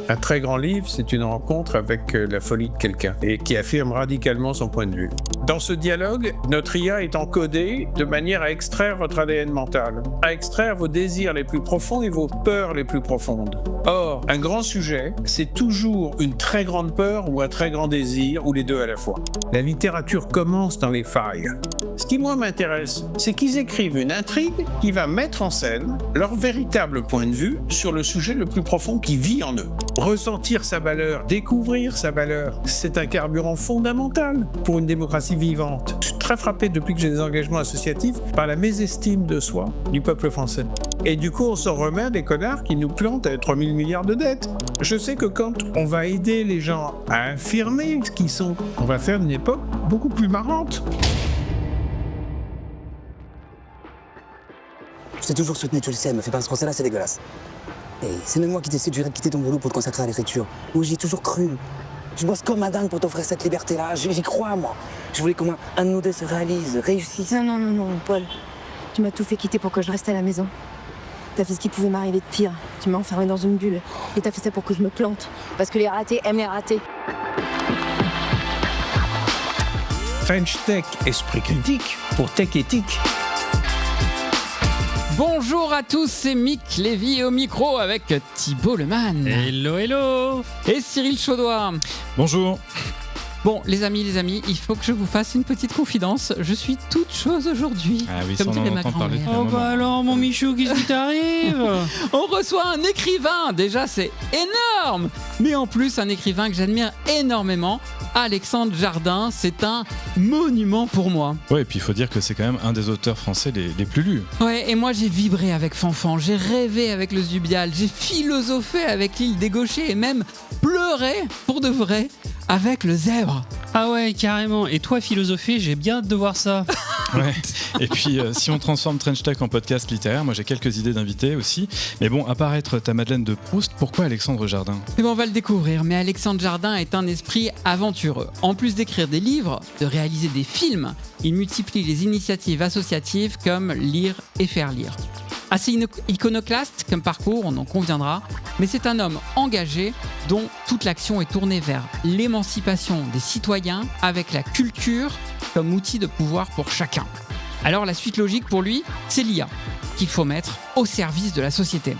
Un très grand livre, c'est une rencontre avec la folie de quelqu'un et qui affirme radicalement son point de vue. Dans ce dialogue, notre IA est encodée de manière à extraire votre ADN mental, à extraire vos désirs les plus profonds et vos peurs les plus profondes. Or, un grand sujet, c'est toujours une très grande peur ou un très grand désir, ou les deux à la fois. La littérature commence dans les failles. Ce qui, moi, m'intéresse, c'est qu'ils écrivent une intrigue qui va mettre en scène leur véritable point de vue sur le sujet le plus profond qui vit en eux. Ressentir sa valeur, découvrir sa valeur, c'est un carburant fondamental pour une démocratie vivante. Je suis très frappé depuis que j'ai des engagements associatifs par la mésestime de soi du peuple français. Et du coup, on s'en remet à des connards qui nous plantent à 3 000 milliards de dettes. Je sais que quand on va aider les gens à affirmer ce qu'ils sont, on va faire une époque beaucoup plus marrante. Je t'ai toujours soutenu, tu le sais, me fais pas ce procès-là, c'est dégueulasse. Et c'est même moi qui t'ai séduit de quitter ton boulot pour te consacrer à l'écriture. Où j'y ai toujours cru. Je bosse comme un dingue pour t'offrir cette liberté-là, j'y crois, moi. Je voulais qu'un de nous deux se réalise, réussisse. Non, Paul. Tu m'as tout fait quitter pour que je reste à la maison. T'as fait ce qui pouvait m'arriver de pire. Tu m'as enfermé dans une bulle. Et t'as fait ça pour que je me plante. Parce que les ratés aiment les ratés. French Tech, esprit critique pour Tech Éthique. Bonjour à tous, c'est Mick Lévy au micro avec Thibault Lemann. Hello. Et Cyril Chaudoir. Bonjour. Bon, les amis, il faut que je vous fasse une petite confidence. Je suis toute chose aujourd'hui. Ah oui, comme ça on dirait en ma entend parler grand-mère. depuis un moment. Alors, mon Michou, qu'est-ce qui t'arrive? On reçoit un écrivain, déjà c'est énorme. Mais en plus, un écrivain que j'admire énormément, Alexandre Jardin. C'est un monument pour moi. Ouais, et puis il faut dire que c'est quand même un des auteurs français les plus lus. Ouais, et moi j'ai vibré avec Fanfan, j'ai rêvé avec le Zubial, j'ai philosophé avec l'île des Gauchers et même pleuré pour de vrai avec le Zèbre. Ah ouais, carrément. Et toi, philosopher, j'ai bien hâte de voir ça. Ouais. Et puis, si on transforme Trench Tech en podcast littéraire, moi j'ai quelques idées d'invités aussi. Mais bon, à part être ta Madeleine de Proust, pourquoi Alexandre Jardin ? Et bon, on va le découvrir, mais Alexandre Jardin est un esprit aventureux. En plus d'écrire des livres, de réaliser des films, il multiplie les initiatives associatives comme Lire et faire lire. Assez iconoclaste comme parcours, on en conviendra, mais c'est un homme engagé dont toute l'action est tournée vers l'émancipation des citoyens avec la culture comme outil de pouvoir pour chacun. Alors la suite logique pour lui, c'est l'IA, qu'il faut mettre au service de la société.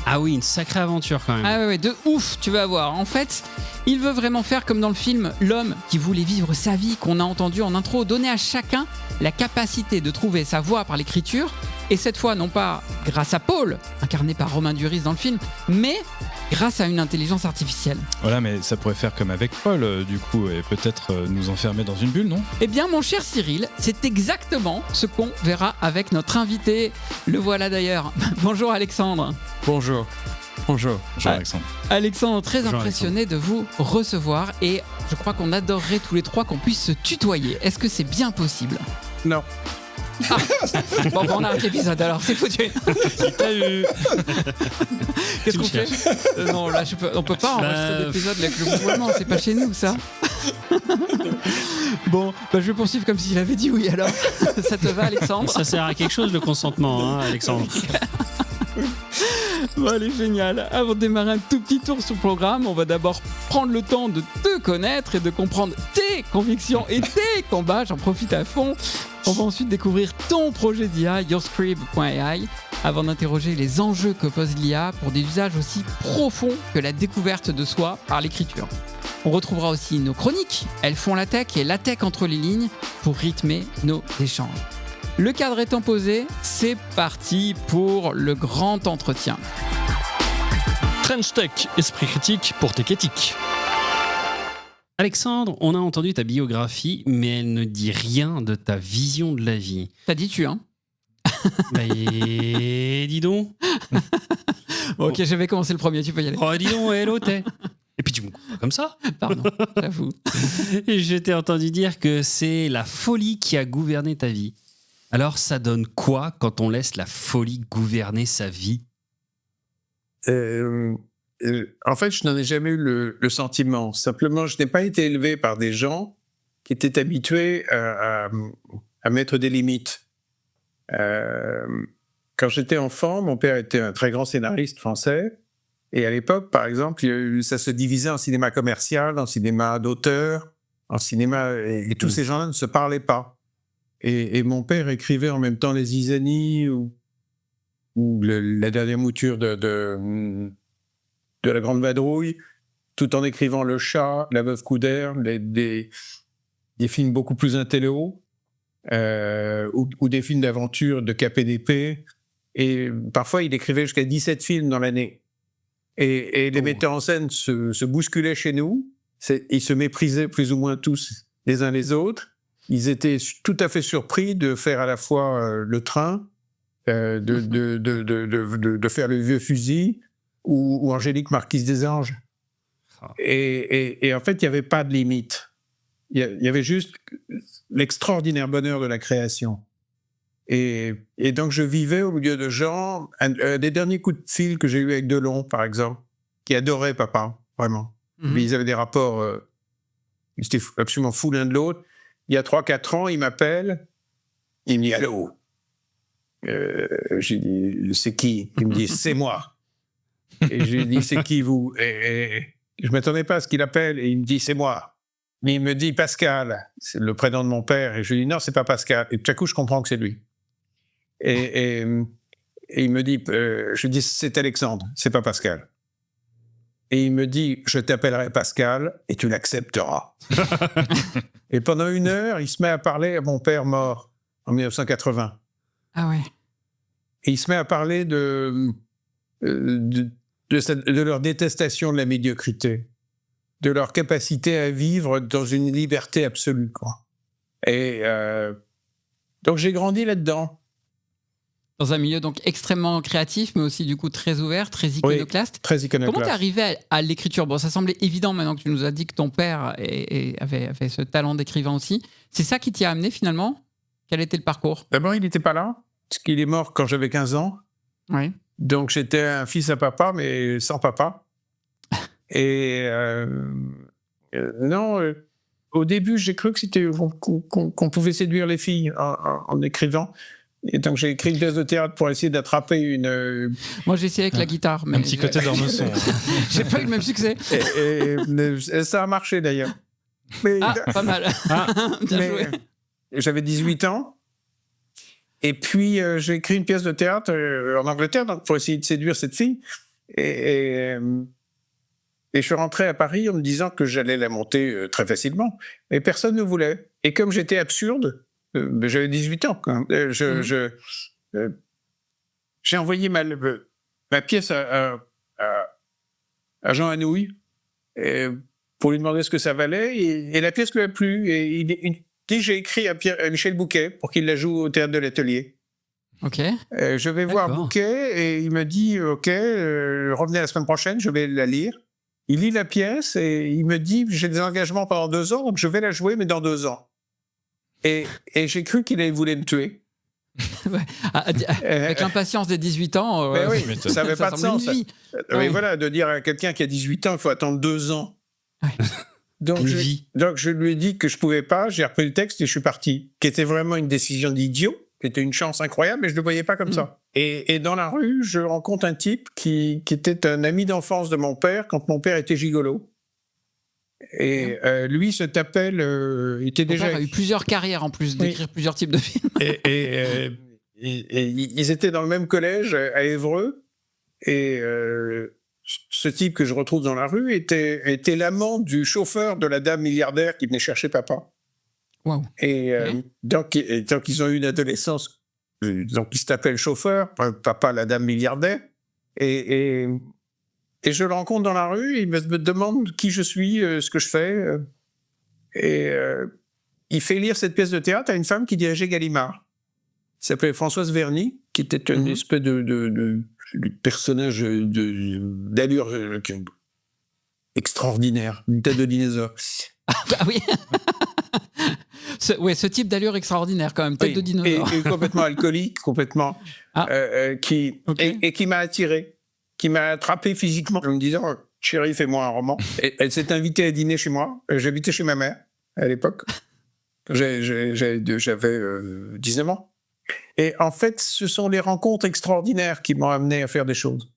Ah oui, une sacrée aventure quand même. Ah ouais, de ouf, tu vas voir. En fait, il veut vraiment faire comme dans le film L'homme qui voulait vivre sa vie qu'on a entendu en intro, donner à chacun la capacité de trouver sa voie par l'écriture, et cette fois non pas grâce à Paul, incarné par Romain Duris dans le film, mais grâce à une intelligence artificielle. Voilà, mais ça pourrait faire comme avec Paul, du coup, et peut-être nous enfermer dans une bulle, non ? Eh bien, mon cher Cyril, c'est exactement ce qu'on verra avec notre invité. Le voilà d'ailleurs. Bonjour Alexandre. Bonjour. Bonjour Alexandre. Alexandre, très Bonjour, impressionné de vous recevoir et je crois qu'on adorerait tous les trois qu'on puisse se tutoyer. Est-ce que c'est bien possible ? Non. Ah. Bon, on arrête l'épisode alors, c'est foutu. Il t'a eu. Qu'est-ce qu'on fait ? Non, là, on peut pas enregistrer d'épisode avec le gouvernement, c'est pas chez nous ça. Bon, je vais poursuivre comme s'il avait dit oui alors. Ça te va Alexandre ? Ça sert à quelque chose le consentement, hein, Alexandre. Bon, allez, génial. Avant de démarrer un tout petit tour sur le programme, on va d'abord prendre le temps de te connaître et de comprendre tes convictions et tes combats. J'en profite à fond. On va ensuite découvrir ton projet d'IA, yourscribe.ai, avant d'interroger les enjeux que pose l'IA pour des usages aussi profonds que la découverte de soi par l'écriture. On retrouvera aussi nos chroniques. Elles font la tech et la tech entre les lignes pour rythmer nos échanges. Le cadre étant posé, c'est parti pour le grand entretien. Trench Tech, esprit critique pour Tech Éthique. Alexandre, on a entendu ta biographie, mais elle ne dit rien de ta vision de la vie. T'as dit tu, hein ? Et dis donc. Ok, je vais commencer le premier, tu peux y aller. Oh, dis donc, hello, t'es. Et puis tu me coupes pas comme ça. Pardon, j'avoue. Je t'ai entendu dire que c'est la folie qui a gouverné ta vie. Alors, ça donne quoi quand on laisse la folie gouverner sa vie ? En fait, je n'en ai jamais eu le sentiment. Simplement, je n'ai pas été élevé par des gens qui étaient habitués à mettre des limites. Quand j'étais enfant, mon père était un très grand scénariste français Et à l'époque, par exemple, ça se divisait en cinéma commercial, en cinéma d'auteur, en cinéma... Et tous ces gens-là ne se parlaient pas. Et mon père écrivait en même temps Les Zizanies ou la dernière mouture de La Grande Vadrouille, tout en écrivant Le Chat, La Veuve Coudert, des films beaucoup plus intello, ou des films d'aventure de KPDP. Et parfois, il écrivait jusqu'à 17 films dans l'année. Et les metteurs en scène se bousculaient chez nous. Ils se méprisaient plus ou moins tous les uns les autres. Ils étaient tout à fait surpris de faire à la fois Le Train, de faire Le Vieux Fusil ou Angélique Marquise des Anges. Et en fait, il n'y avait pas de limite. Il y avait juste l'extraordinaire bonheur de la création. Et donc, je vivais au milieu de gens. Un des derniers coups de fil que j'ai eu avec Delon, par exemple, qui adorait papa, vraiment. Mais ils avaient des rapports... ils étaient absolument fous l'un de l'autre. Il y a 3-4 ans, il m'appelle. Il me dit « Allô ?» J'ai dit « C'est qui ?» Il me dit « C'est moi. » Et j'ai dit « C'est qui vous ?» Et je ne m'attendais pas à ce qu'il appelle. Et il me dit « C'est moi. » Mais il me dit « Pascal. » C'est le prénom de mon père. Et je lui dis « Non, c'est pas Pascal. » Et tout à coup, je comprends que c'est lui. Et il me dit je lui dis « C'est Alexandre. C'est pas Pascal. » Et il me dit « Je t'appellerai Pascal et tu l'accepteras. » Et pendant 1 heure, il se met à parler à mon père mort en 1980. Ah ouais. Et il se met à parler de leur détestation de la médiocrité, de leur capacité à vivre dans une liberté absolue, quoi. Et donc j'ai grandi là-dedans. Dans un milieu donc extrêmement créatif, mais aussi du coup très ouvert, très iconoclaste. Oui, très iconoclaste. Comment t'es arrivé à l'écriture? Bon, ça semblait évident maintenant que tu nous as dit que ton père avait ce talent d'écrivain aussi. C'est ça qui t'y a amené finalement? Quel était le parcours? D'abord, il n'était pas là, parce qu'il est mort quand j'avais 15 ans. Oui. Donc j'étais un fils à papa, mais sans papa. Et non, au début, j'ai cru que c'était qu'on pouvait séduire les filles en écrivant. Et donc j'ai écrit une pièce de théâtre pour essayer d'attraper une... Moi j'ai essayé avec la guitare. Mais un petit côté d'Ormesson. J'ai pas eu le même succès. Et ça a marché d'ailleurs. Mais, pas mal. Bien joué. J'avais 18 ans. Et puis j'ai écrit une pièce de théâtre en Angleterre donc, pour essayer de séduire cette fille. Et je suis rentré à Paris en me disant que j'allais la monter très facilement. Mais personne ne voulait. Et comme j'étais absurde... j'avais 18 ans quand même. J'ai envoyé ma pièce à Jean Anouilh pour lui demander ce que ça valait et la pièce lui a plu. Et il dit j'ai écrit à Michel Bouquet pour qu'il la joue au théâtre de l'Atelier. Ok. Je vais voir Bouquet et il me dit ok, revenez la semaine prochaine, je vais la lire. Il lit la pièce et il me dit j'ai des engagements pendant 2 ans donc je vais la jouer mais dans 2 ans. Et j'ai cru qu'il voulait me tuer. Avec l'impatience des 18 ans, mais oui, ça n'avait pas de sens. Mais voilà, de dire à quelqu'un qui a 18 ans, il faut attendre 2 ans. Ouais. Donc je lui ai dit que je ne pouvais pas, j'ai repris le texte et je suis parti. Qui était vraiment une décision d'idiot, qui était une chance incroyable, mais je ne le voyais pas comme ça. Et dans la rue, je rencontre un type qui était un ami d'enfance de mon père, quand mon père était gigolo. Et lui se tapait il était déjà... Père a eu plusieurs carrières en plus d'écrire plusieurs types de films. Et ils étaient dans le même collège à Évreux. Et ce type que je retrouve dans la rue était l'amant du chauffeur de la dame milliardaire qui venait chercher papa. Wow. Et donc ils ont eu une adolescence. Donc ils se tapaient le chauffeur, papa la dame milliardaire. Et je le rencontre dans la rue, il me demande qui je suis, ce que je fais. Et il fait lire cette pièce de théâtre à une femme qui dirigeait Gallimard. Elle s'appelait Françoise Verny, qui était une espèce de personnage d'allure extraordinaire, une tête de dinosaure. Ah oui. Ce type d'allure extraordinaire quand même, tête de dinosaure. Et complètement alcoolique, complètement... qui m'a attiré. Qui m'a attrapé physiquement en me disant « Chérie, fais-moi un roman ». Elle s'est invitée à dîner chez moi. J'habitais chez ma mère à l'époque. J'avais 19 ans. Et en fait, ce sont les rencontres extraordinaires qui m'ont amené à faire des choses.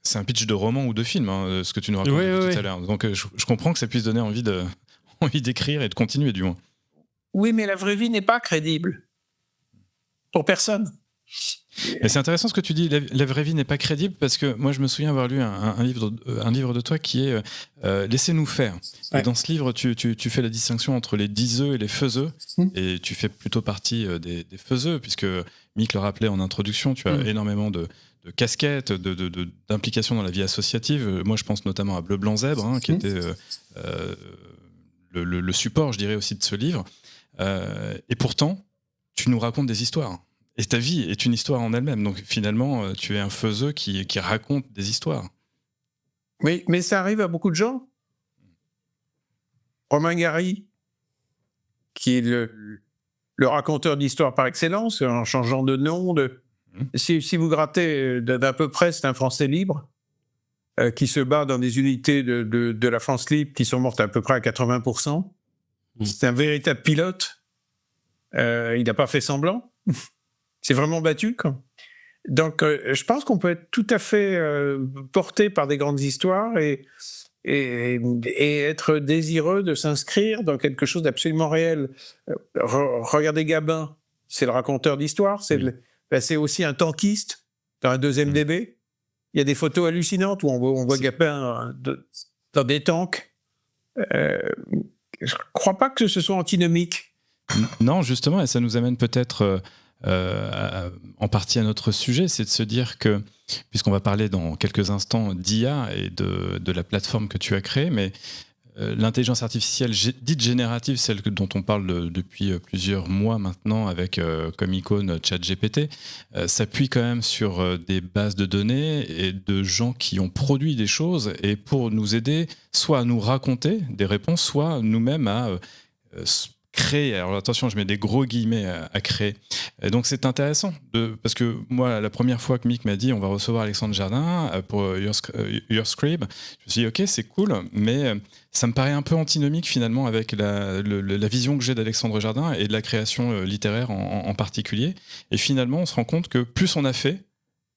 c'est un pitch de roman ou de film, hein, ce que tu nous racontes tout à l'heure. Donc je comprends que ça puisse donner envie d'écrire et de continuer, du moins. Oui, mais la vraie vie n'est pas crédible. Pour personne. Et c'est intéressant ce que tu dis, la vraie vie n'est pas crédible, parce que moi je me souviens avoir lu un livre de toi qui est Laissez-nous faire. Ouais. Et dans ce livre, tu fais la distinction entre les diseux et les faiseux, et tu fais plutôt partie des faiseux, puisque Mick le rappelait en introduction, tu as énormément de casquettes, d'implications dans la vie associative. Moi je pense notamment à Bleu Blanc Zèbre, hein, qui était le support, je dirais, aussi de ce livre. Et pourtant, tu nous racontes des histoires. Et ta vie est une histoire en elle-même. Donc finalement, tu es un faiseux qui raconte des histoires. Oui, mais ça arrive à beaucoup de gens. Romain Gary, qui est le raconteur d'histoires par excellence, en changeant de nom. Si vous grattez d'à peu près, c'est un Français libre qui se bat dans des unités de la France libre qui sont mortes à peu près à 80%. C'est un véritable pilote. Il n'a pas fait semblant. C'est vraiment battu, quoi. Donc, je pense qu'on peut être tout à fait porté par des grandes histoires et être désireux de s'inscrire dans quelque chose d'absolument réel. Regardez Gabin, c'est le raconteur d'histoire, c'est aussi un tankiste dans un 2e DB. Il y a des photos hallucinantes où on voit Gabin dans des tanks. Je ne crois pas que ce soit antinomique. Non, justement, et ça nous amène peut-être... en partie à notre sujet, c'est de se dire que, puisqu'on va parler dans quelques instants d'IA et de la plateforme que tu as créée, mais l'intelligence artificielle dite générative, celle dont on parle depuis plusieurs mois maintenant avec comme icône ChatGPT, s'appuie quand même sur des bases de données et de gens qui ont produit des choses et pour nous aider soit à nous raconter des réponses, soit nous-mêmes à créer. Alors attention, je mets des gros guillemets à créer. Et donc c'est intéressant parce que moi, la première fois que Mick m'a dit on va recevoir Alexandre Jardin pour Your Scribe, je me suis dit ok, c'est cool, mais ça me paraît un peu antinomique finalement avec la vision que j'ai d'Alexandre Jardin et de la création littéraire en particulier. Et finalement, on se rend compte que plus on a fait,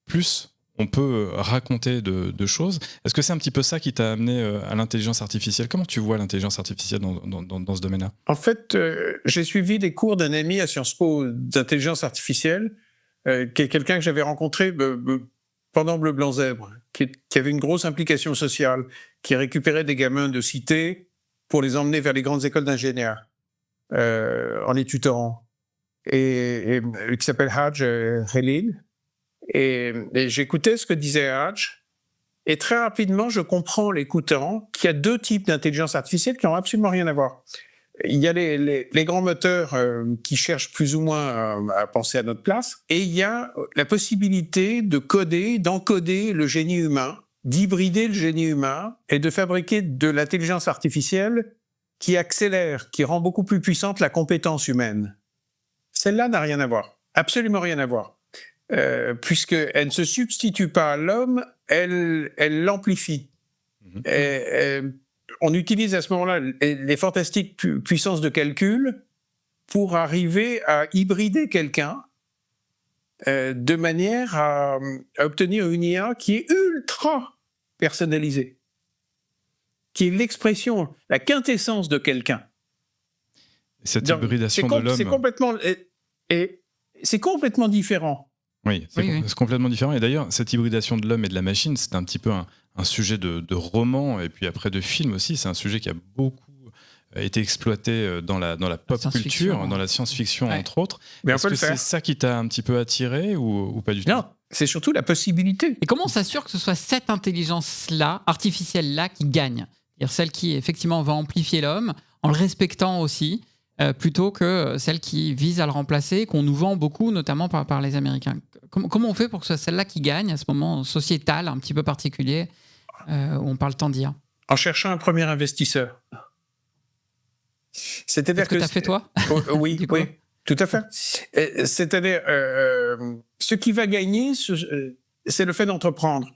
plus on peut raconter de choses. Est-ce que c'est un petit peu ça qui t'a amené à l'intelligence artificielle ? Comment tu vois l'intelligence artificielle dans ce domaine-là ? En fait, j'ai suivi des cours d'un ami à Sciences Po d'intelligence artificielle, qui est quelqu'un que j'avais rencontré pendant Bleu Blanc Zèbre, qui avait une grosse implication sociale, qui récupérait des gamins de cité pour les emmener vers les grandes écoles d'ingénieurs en les tutorant, et qui s'appelle Hadj Khalil. Et j'écoutais ce que disait Hadj, et très rapidement, je comprends, l'écoutant, qu'il y a 2 types d'intelligence artificielle qui n'ont absolument rien à voir. Il y a les grands moteurs qui cherchent plus ou moins à penser à notre place, et il y a la possibilité d'encoder le génie humain, d'hybrider le génie humain, et de fabriquer de l'intelligence artificielle qui accélère, qui rend beaucoup plus puissante la compétence humaine. Celle-là n'a rien à voir, absolument rien à voir. Puisqu'elle ne se substitue pas à l'homme, elle l'amplifie. On utilise à ce moment-là les fantastiques puissances de calcul pour arriver à hybrider quelqu'un de manière à obtenir une IA qui est ultra personnalisée, qui est l'expression, la quintessence de quelqu'un. Cette hybridation de l'homme... C'est complètement différent. Oui, c'est complètement différent. Et d'ailleurs, cette hybridation de l'homme et de la machine, c'est un petit peu un sujet de roman et puis après de film aussi. C'est un sujet qui a beaucoup été exploité dans la pop culture, dans la science-fiction entre autres. Mais est-ce que c'est ça qui t'a un petit peu attiré ou pas du tout ? Non, c'est surtout la possibilité. Et comment on s'assure que ce soit cette intelligence-là, artificielle-là, qui gagne ? C'est-à-dire celle qui, effectivement, va amplifier l'homme en le respectant aussi, plutôt que celle qui vise à le remplacer, qu'on nous vend beaucoup, notamment par les Américains. Comment on fait pour que ce soit celle-là qui gagne à ce moment sociétal un petit peu particulier où on parle tant d'IA ? En cherchant un premier investisseur. C'est-à-dire que tu as fait toi ? Oui, oui, tout à fait. C'est-à-dire, ce qui va gagner, c'est le fait d'entreprendre.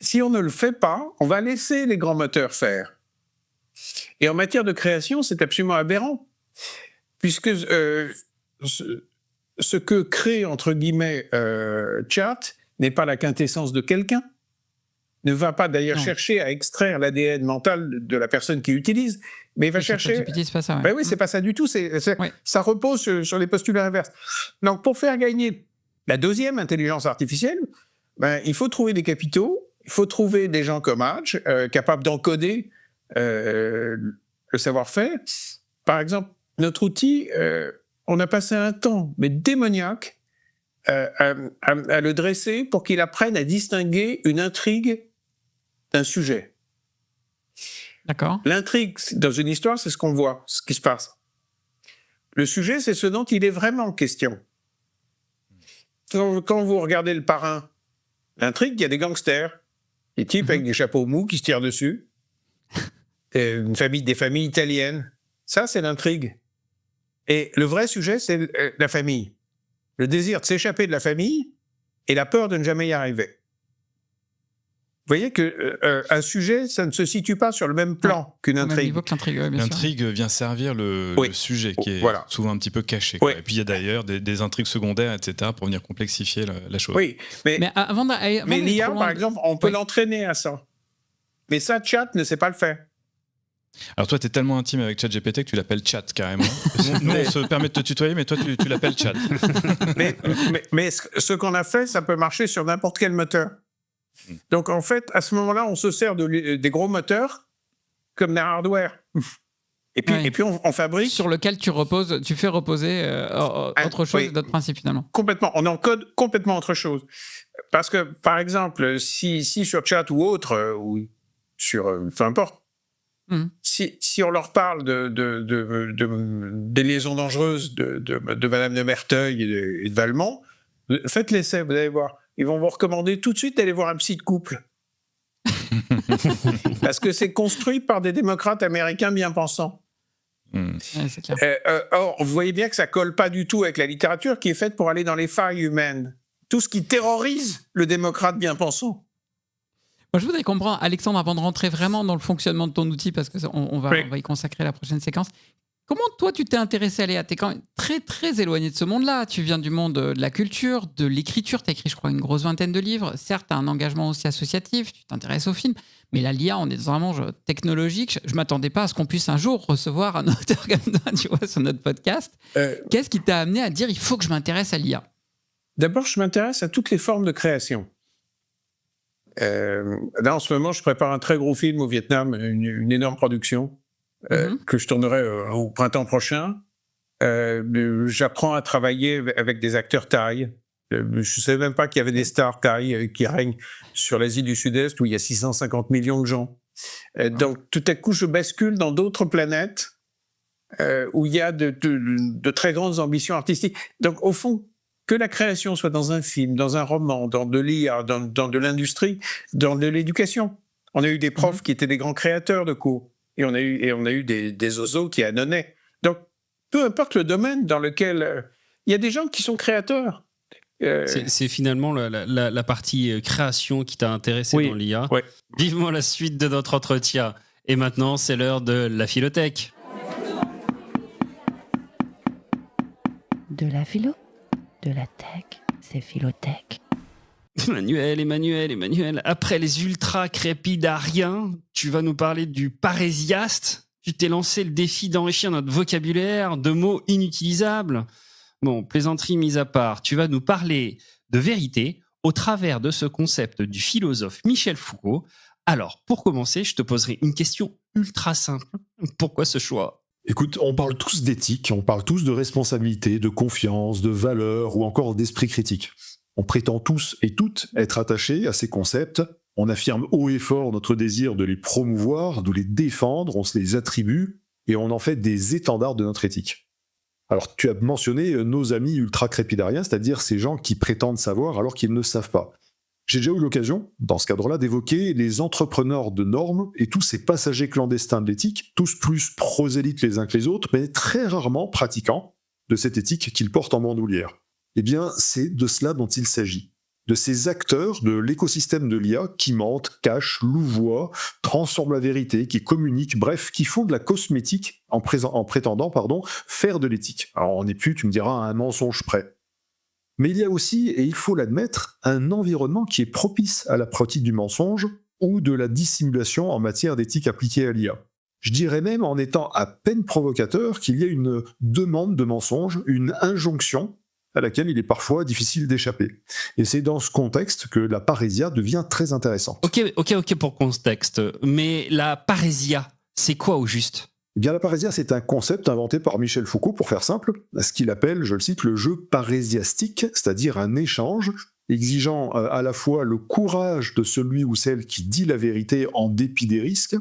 Si on ne le fait pas, on va laisser les grands moteurs faire. Et en matière de création, c'est absolument aberrant, puisque ce que crée, entre guillemets, Chat n'est pas la quintessence de quelqu'un, ne va pas d'ailleurs Non. chercher à extraire l'ADN mental de la personne qui l'utilise, mais il va chercher... ChatGPT, c'est pas ça. Ouais. Ben oui, c'est pas ça du tout. Ouais. Ça repose sur les postulats inverses. Donc, pour faire gagner la deuxième intelligence artificielle, ben, il faut trouver des capitaux, il faut trouver des gens comme Hatch, capables d'encoder le savoir-faire. Par exemple, notre outil, on a passé un temps, mais démoniaque, à le dresser pour qu'il apprenne à distinguer une intrigue d'un sujet. D'accord. L'intrigue, dans une histoire, c'est ce qu'on voit, ce qui se passe. Le sujet, c'est ce dont il est vraiment question. Quand vous regardez Le Parrain, l'intrigue, il y a des gangsters, des types avec des chapeaux mous qui se tirent dessus, des familles italiennes. Ça, c'est l'intrigue. Et le vrai sujet, c'est la famille. Le désir de s'échapper de la famille et la peur de ne jamais y arriver. Vous voyez qu'un sujet, ça ne se situe pas sur le même plan qu'une Au même intrigue. niveau que l'intrigue, ouais, bien sûr. L'intrigue vient servir le sujet qui est Voilà. souvent un petit peu caché. Quoi. Oui. Et puis il y a d'ailleurs des intrigues secondaires, etc., pour venir complexifier la chose. Oui, Mais avant mais d'aller l'IA, trop loin par de- exemple, on peut Oui. l'entraîner à ça. Mais ça, Chat ne sait pas le faire. Alors toi, tu es tellement intime avec ChatGPT que tu l'appelles Chat carrément. Nous, on se permet de te tutoyer, mais toi, tu l'appelles Chat. mais ce qu'on a fait, ça peut marcher sur n'importe quel moteur. Donc, en fait, à ce moment-là, on se sert des gros moteurs comme des hardware. Et puis, Ouais. et puis on fabrique sur lequel tu fais reposer autre chose, oui. d'autres principes finalement. complètement, on encode complètement autre chose. Parce que, par exemple, si sur Chat ou autre, ou sur, peu importe, Mhm. si on leur parle des liaisons dangereuses de Madame de Merteuil et de Valmont, faites l'essai, vous allez voir. Ils vont vous recommander tout de suite d'aller voir un psy de couple. Parce que c'est construit par des démocrates américains bien pensants. Hmm. Ouais, c'est clair. Or, vous voyez bien que ça colle pas du tout avec la littérature qui est faite pour aller dans les failles humaines. Tout ce qui terrorise le démocrate bien pensant. Moi, je voudrais comprendre, Alexandre, avant de rentrer vraiment dans le fonctionnement de ton outil, parce qu'on on va y consacrer la prochaine séquence. Comment toi, tu t'es intéressé à l'IA? Tu es quand même très, très éloigné de ce monde-là. Tu viens du monde de la culture, de l'écriture. Tu as écrit, je crois, une grosse vingtaine de livres. Certes, tu as un engagement aussi associatif, tu t'intéresses au film. Mais là, l'IA, on est dans un monde technologique. Je ne m'attendais pas à ce qu'on puisse un jour recevoir un auteur comme toi, tu vois, sur notre podcast. Qu'est-ce qui t'a amené à dire, il faut que je m'intéresse à l'IA? D'abord, je m'intéresse à toutes les formes de création. Là, en ce moment, je prépare un très gros film au Vietnam, une énorme production que je tournerai au printemps prochain. J'apprends à travailler avec des acteurs thaïs. Je ne savais même pas qu'il y avait des stars thaïs qui règnent sur l'Asie du Sud-Est où il y a 650 millions de gens. Donc, tout à coup, je bascule dans d'autres planètes où il y a de très grandes ambitions artistiques. Donc, au fond, que la création soit dans un film, dans un roman, dans de l'IA, dans de l'industrie, dans de l'éducation. On a eu des profs qui étaient des grands créateurs de cours. Et on a eu des oiseaux qui annonnaient. Donc, peu importe le domaine dans lequel... il y a des gens qui sont créateurs. C'est finalement la partie création qui t'a intéressé Oui, dans l'IA. ouais. Vivement la suite de notre entretien. Et maintenant, c'est l'heure de la philothèque. De la philo, de la tech, c'est philothèque. Emmanuel, après les ultra crépidariens, tu vas nous parler du parésiaste. Tu t'es lancé le défi d'enrichir notre vocabulaire de mots inutilisables. Bon, plaisanterie mise à part, tu vas nous parler de vérité au travers de ce concept du philosophe Michel Foucault. Alors, pour commencer, je te poserai une question ultra simple. Pourquoi ce choix ? Écoute, on parle tous d'éthique, on parle tous de responsabilité, de confiance, de valeur ou encore d'esprit critique. On prétend tous et toutes être attachés à ces concepts, on affirme haut et fort notre désir de les promouvoir, de les défendre, on se les attribue et on en fait des étendards de notre éthique. Alors tu as mentionné nos amis ultra-crépidariens, c'est-à-dire ces gens qui prétendent savoir alors qu'ils ne savent pas. J'ai déjà eu l'occasion, dans ce cadre-là, d'évoquer les entrepreneurs de normes et tous ces passagers clandestins de l'éthique, tous plus prosélytes les uns que les autres, mais très rarement pratiquants de cette éthique qu'ils portent en bandoulière. Eh bien, c'est de cela dont il s'agit. De ces acteurs de l'écosystème de l'IA qui mentent, cachent, louvoient, transforment la vérité, qui communiquent, bref, qui font de la cosmétique en prétendant faire de l'éthique. Alors on n'est plus, tu me diras, à un mensonge près. Mais il y a aussi, et il faut l'admettre, un environnement qui est propice à la pratique du mensonge, ou de la dissimulation en matière d'éthique appliquée à l'IA. Je dirais même, en étant à peine provocateur, qu'il y a une demande de mensonge, une injonction à laquelle il est parfois difficile d'échapper. Et c'est dans ce contexte que la parésia devient très intéressante. Ok pour contexte. Mais la parésia, c'est quoi au juste ? Eh bien, la parésia, c'est un concept inventé par Michel Foucault, pour faire simple, ce qu'il appelle, je le cite, le jeu parésiastique, c'est-à-dire un échange exigeant à la fois le courage de celui ou celle qui dit la vérité en dépit des risques,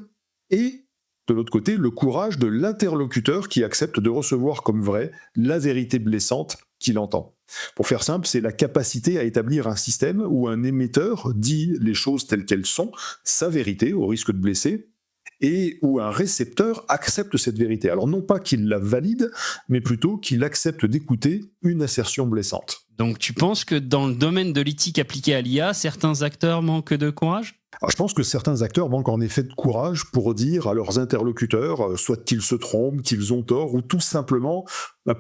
et, de l'autre côté, le courage de l'interlocuteur qui accepte de recevoir comme vrai la vérité blessante qu'il entend. Pour faire simple, c'est la capacité à établir un système où un émetteur dit les choses telles qu'elles sont, sa vérité, au risque de blesser, et où un récepteur accepte cette vérité. Alors non pas qu'il la valide, mais plutôt qu'il accepte d'écouter une assertion blessante. Donc tu penses que dans le domaine de l'éthique appliquée à l'IA, certains acteurs manquent de courage ? Alors, je pense que certains acteurs manquent en effet de courage pour dire à leurs interlocuteurs, soit qu'ils se trompent, qu'ils ont tort, ou tout simplement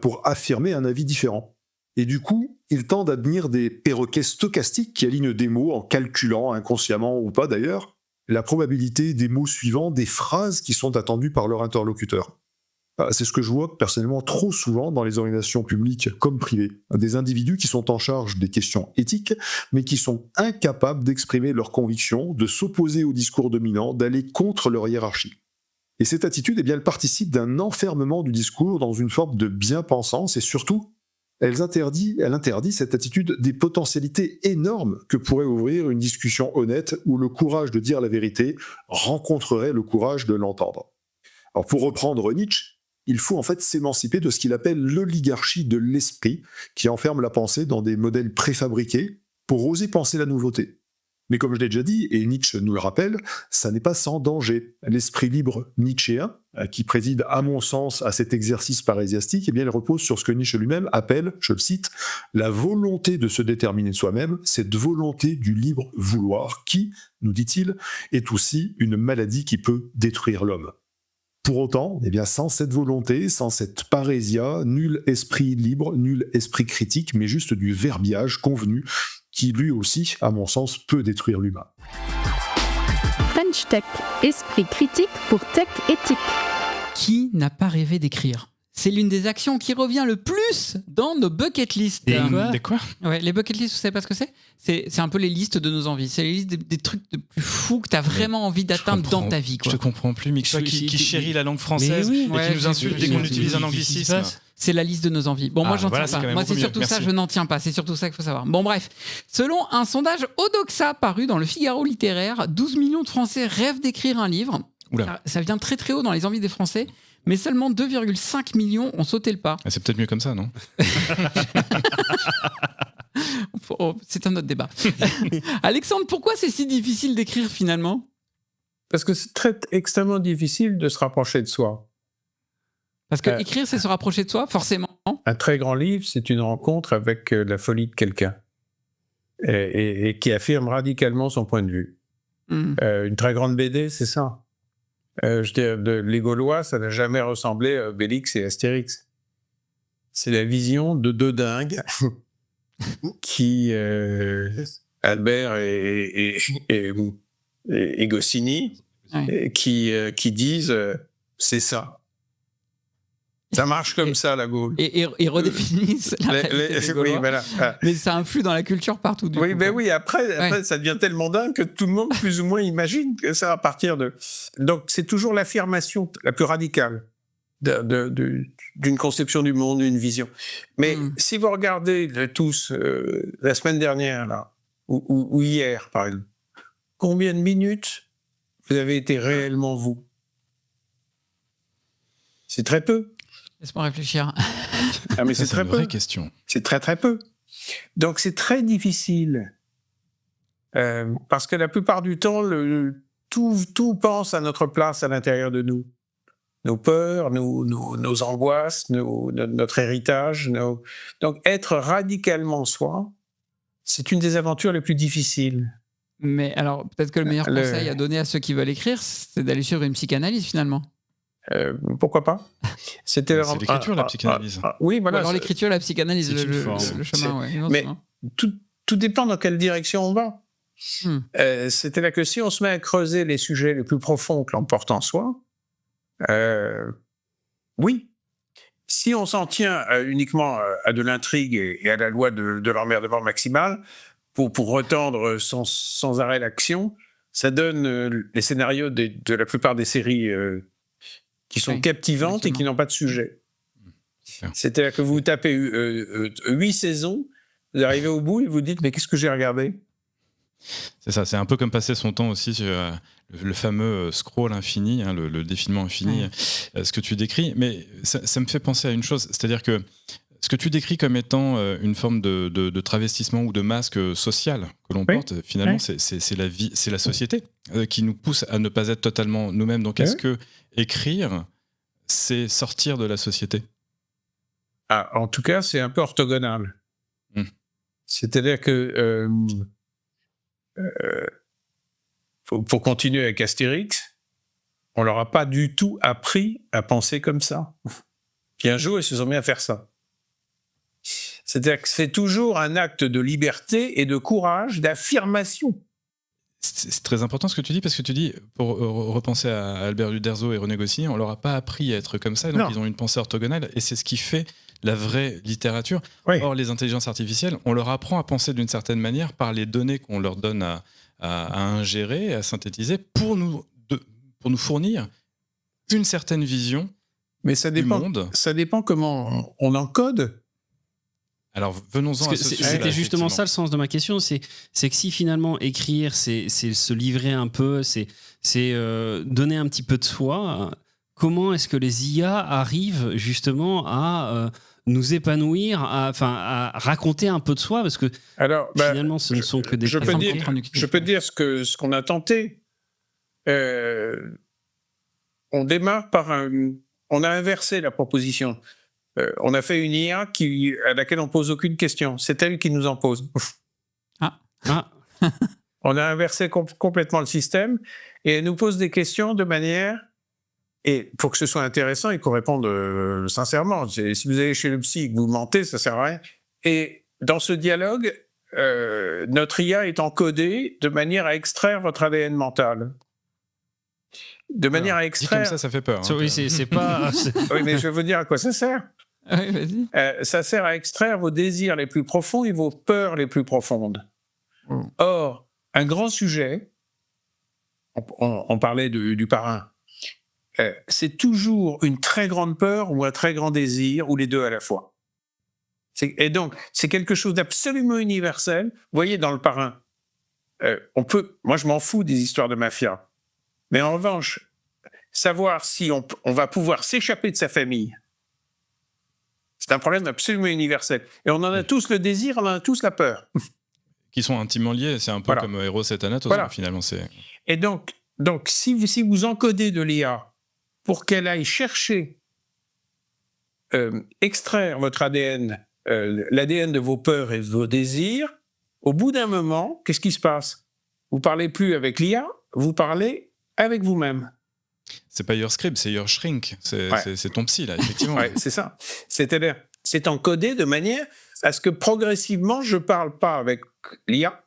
pour affirmer un avis différent. Et du coup, ils tendent à devenir des perroquets stochastiques qui alignent des mots en calculant, inconsciemment ou pas d'ailleurs, la probabilité des mots suivants, des phrases qui sont attendues par leur interlocuteur. C'est ce que je vois personnellement trop souvent dans les organisations publiques comme privées. Des individus qui sont en charge des questions éthiques, mais qui sont incapables d'exprimer leurs convictions, de s'opposer au discours dominant, d'aller contre leur hiérarchie. Et cette attitude, eh bien, elle participe d'un enfermement du discours dans une forme de bien-pensance, et surtout, elle interdit cette attitude des potentialités énormes que pourrait ouvrir une discussion honnête où le courage de dire la vérité rencontrerait le courage de l'entendre. Alors pour reprendre Nietzsche, il faut en fait s'émanciper de ce qu'il appelle l'oligarchie de l'esprit, qui enferme la pensée dans des modèles préfabriqués pour oser penser la nouveauté. Mais comme je l'ai déjà dit, et Nietzsche nous le rappelle, ça n'est pas sans danger. L'esprit libre nietzschéen, qui préside à mon sens à cet exercice parésiastique, eh bien, il repose sur ce que Nietzsche lui-même appelle, je le cite, la volonté de se déterminer soi-même, cette volonté du libre vouloir qui, nous dit-il, est aussi une maladie qui peut détruire l'homme. Pour autant, eh bien, sans cette volonté, sans cette parésia, nul esprit libre, nul esprit critique, mais juste du verbiage convenu qui lui aussi, à mon sens, peut détruire l'humain. French Tech, esprit critique pour tech éthique. Qui n'a pas rêvé d'écrire ? C'est l'une des actions qui revient le plus dans nos bucket lists. Des quoi ? Ouais, les bucket lists, vous savez pas ce que c'est ? C'est un peu les listes de nos envies. C'est les listes des trucs les plus fous que tu as vraiment envie d'atteindre dans ta vie. Quoi. Je te comprends plus, Mick. Toi qui chérit la langue française et qui nous insulte dès qu'on utilise un anglicisme. C'est la liste de nos envies. Bon, moi, j'en tiens pas. Moi, c'est surtout ça, je n'en tiens pas. C'est surtout ça qu'il faut savoir. Bon, bref. Selon un sondage Odoxa paru dans le Figaro littéraire, 12 millions de Français rêvent d'écrire un livre. Oula. Ça vient très très haut dans les envies des Français. Mais seulement 2,5 millions ont sauté le pas. C'est peut-être mieux comme ça, non ? C'est un autre débat. Alexandre, pourquoi c'est si difficile d'écrire finalement ? Parce que c'est extrêmement difficile de se rapprocher de soi. Parce que écrire, c'est se rapprocher de soi, forcément. Un très grand livre, c'est une rencontre avec la folie de quelqu'un et qui affirme radicalement son point de vue. Une très grande BD, c'est ça. Je veux dire, les Gaulois, ça n'a jamais ressemblé à Obélix et Astérix. C'est la vision de deux dingues qui, Albert et Goscinny, qui disent c'est ça. Ça marche comme ça, la Gaule. Et redéfinissent la réalité des Gaulois. Oui, voilà. Mais ça influe dans la culture partout. Du coup, oui, après ça devient tellement dingue que tout le monde, plus ou moins, imagine que ça à partir de... Donc, c'est toujours l'affirmation la plus radicale d'une conception du monde, d'une vision. Mais si vous regardez tous, la semaine dernière, là, ou hier, par exemple, combien de minutes vous avez été réellement vous ? C'est très peu. Laisse-moi réfléchir. Mais c'est très une peu. vraie question. C'est très très peu. Donc c'est très difficile parce que la plupart du temps, tout pense à notre place à l'intérieur de nous. Nos peurs, nos angoisses, notre héritage. Donc être radicalement soi, c'est une des aventures les plus difficiles. Mais alors peut-être que le meilleur conseil à donner à ceux qui veulent écrire, c'est d'aller suivre une psychanalyse finalement. Pourquoi pas ? C'est l'écriture, la psychanalyse. Oui, voilà. Ou alors l'écriture, la psychanalyse, le chemin. Mais tout dépend dans quelle direction on va. C'est-à-dire que si on se met à creuser les sujets les plus profonds que l'on porte en soi, oui. Si on s'en tient uniquement à de l'intrigue et à la loi de l'emmerdement maximal, pour retendre sans arrêt l'action, ça donne les scénarios de la plupart des séries qui sont captivantes et qui n'ont pas de sujet. C'est-à-dire que vous tapez 8 saisons, vous arrivez au bout et vous dites « mais qu'est-ce que j'ai regardé ?» C'est ça, c'est un peu comme passer son temps aussi sur le fameux scroll infini, hein, le défilement infini, ce que tu décris. Mais ça me fait penser à une chose, c'est-à-dire que ce que tu décris comme étant une forme de travestissement ou de masque social que l'on porte, finalement, c'est la vie, c'est la société qui nous pousse à ne pas être totalement nous-mêmes. Donc, est-ce que écrire, c'est sortir de la société ? En tout cas, c'est un peu orthogonal. C'est-à-dire que pour continuer avec Astérix, on leur a pas du tout appris à penser comme ça. Puis un jour, ils se sont mis à faire ça. C'est-à-dire que c'est toujours un acte de liberté et de courage, d'affirmation. C'est très important ce que tu dis, parce que tu dis, pour repenser à Albert Uderzo et René Goscinny, on leur a pas appris à être comme ça, donc ils ont une pensée orthogonale, et c'est ce qui fait la vraie littérature. Or, les intelligences artificielles, on leur apprend à penser d'une certaine manière par les données qu'on leur donne à ingérer, à synthétiser, pour nous fournir une certaine vision du monde. Ça dépend comment on encode. Alors, venons-en à ce sujet-là. C'était justement ça le sens de ma question, c'est que si finalement écrire, c'est se livrer un peu, c'est donner un petit peu de soi, comment est-ce que les IA arrivent justement à nous épanouir, à raconter un peu de soi, parce que finalement ce ne sont que des... Je peux dire ce qu'on a tenté. On démarre par on a inversé la proposition. On a fait une IA à laquelle on pose aucune question. C'est elle qui nous en pose. On a inversé complètement le système et elle nous pose des questions de manière... Et pour que ce soit intéressant et qu'on réponde sincèrement. Si vous allez chez le psy et que vous mentez, ça ne sert à rien. Et dans ce dialogue, notre IA est encodée de manière à extraire votre ADN mental. De manière à extraire... Dit comme ça fait peur. Hein, oui, c'est pas... Oui, mais je veux dire à quoi ça sert. Oui, vas-y. Ça sert à extraire vos désirs les plus profonds et vos peurs les plus profondes. Or, un grand sujet, on parlait du parrain, c'est toujours une très grande peur ou un très grand désir, ou les deux à la fois. Et donc, c'est quelque chose d'absolument universel. Vous voyez, dans le parrain, moi je m'en fous des histoires de mafia, mais en revanche, savoir si on va pouvoir s'échapper de sa famille, c'est un problème absolument universel. Et on en a tous le désir, on en a tous la peur. Qui sont intimement liés, c'est un peu comme Eros et Thanatos, finalement. Et donc si vous encodez de l'IA pour qu'elle aille chercher, extraire votre ADN, l'ADN de vos peurs et de vos désirs, au bout d'un moment, qu'est-ce qui se passe? Vous ne parlez plus avec l'IA, vous parlez avec vous-même. C'est pas your script, c'est your shrink. C'est ton psy, là, effectivement. Oui, c'est ça. C'est-à-dire, c'est encodé de manière à ce que progressivement, je ne parle pas avec l'IA,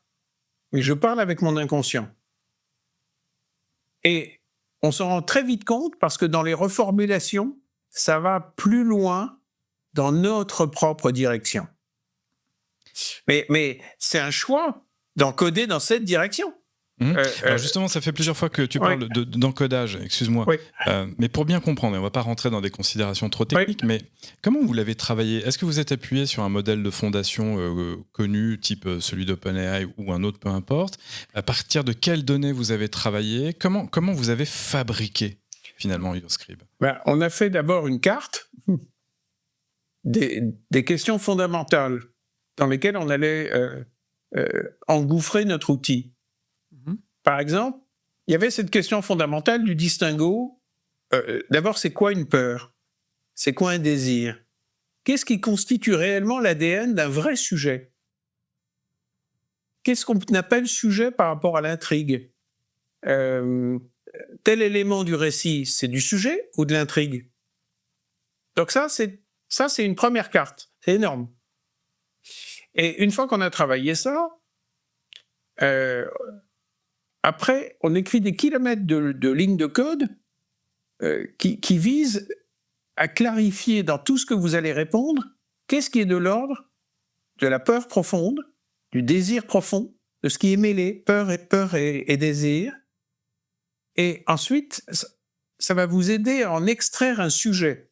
mais je parle avec mon inconscient. Et on s'en rend très vite compte parce que dans les reformulations, ça va plus loin dans notre propre direction. Mais c'est un choix d'encoder dans cette direction. Alors justement, ça fait plusieurs fois que tu parles d'encodage, excuse-moi. Mais pour bien comprendre, on ne va pas rentrer dans des considérations trop techniques, mais comment vous l'avez travaillé? Est-ce que vous êtes appuyé sur un modèle de fondation connu, type celui d'OpenAI ou un autre, peu importe? À partir de quelles données vous avez travaillé? Comment vous avez fabriqué finalement Yorscribe? On a fait d'abord une carte des questions fondamentales dans lesquelles on allait engouffrer notre outil. Par exemple, il y avait cette question fondamentale du distinguo. D'abord, c'est quoi une peur? C'est quoi un désir? Qu'est-ce qui constitue réellement l'ADN d'un vrai sujet? Qu'est-ce qu'on appelle sujet par rapport à l'intrigue? Tel élément du récit, c'est du sujet ou de l'intrigue? Donc ça, c'est une première carte. C'est énorme. Et une fois qu'on a travaillé ça, après, on écrit des kilomètres de lignes de code qui visent à clarifier dans tout ce que vous allez répondre, qu'est-ce qui est de l'ordre de la peur profonde, du désir profond, de ce qui est mêlé, peur et désir. Et ensuite, ça va vous aider à en extraire un sujet.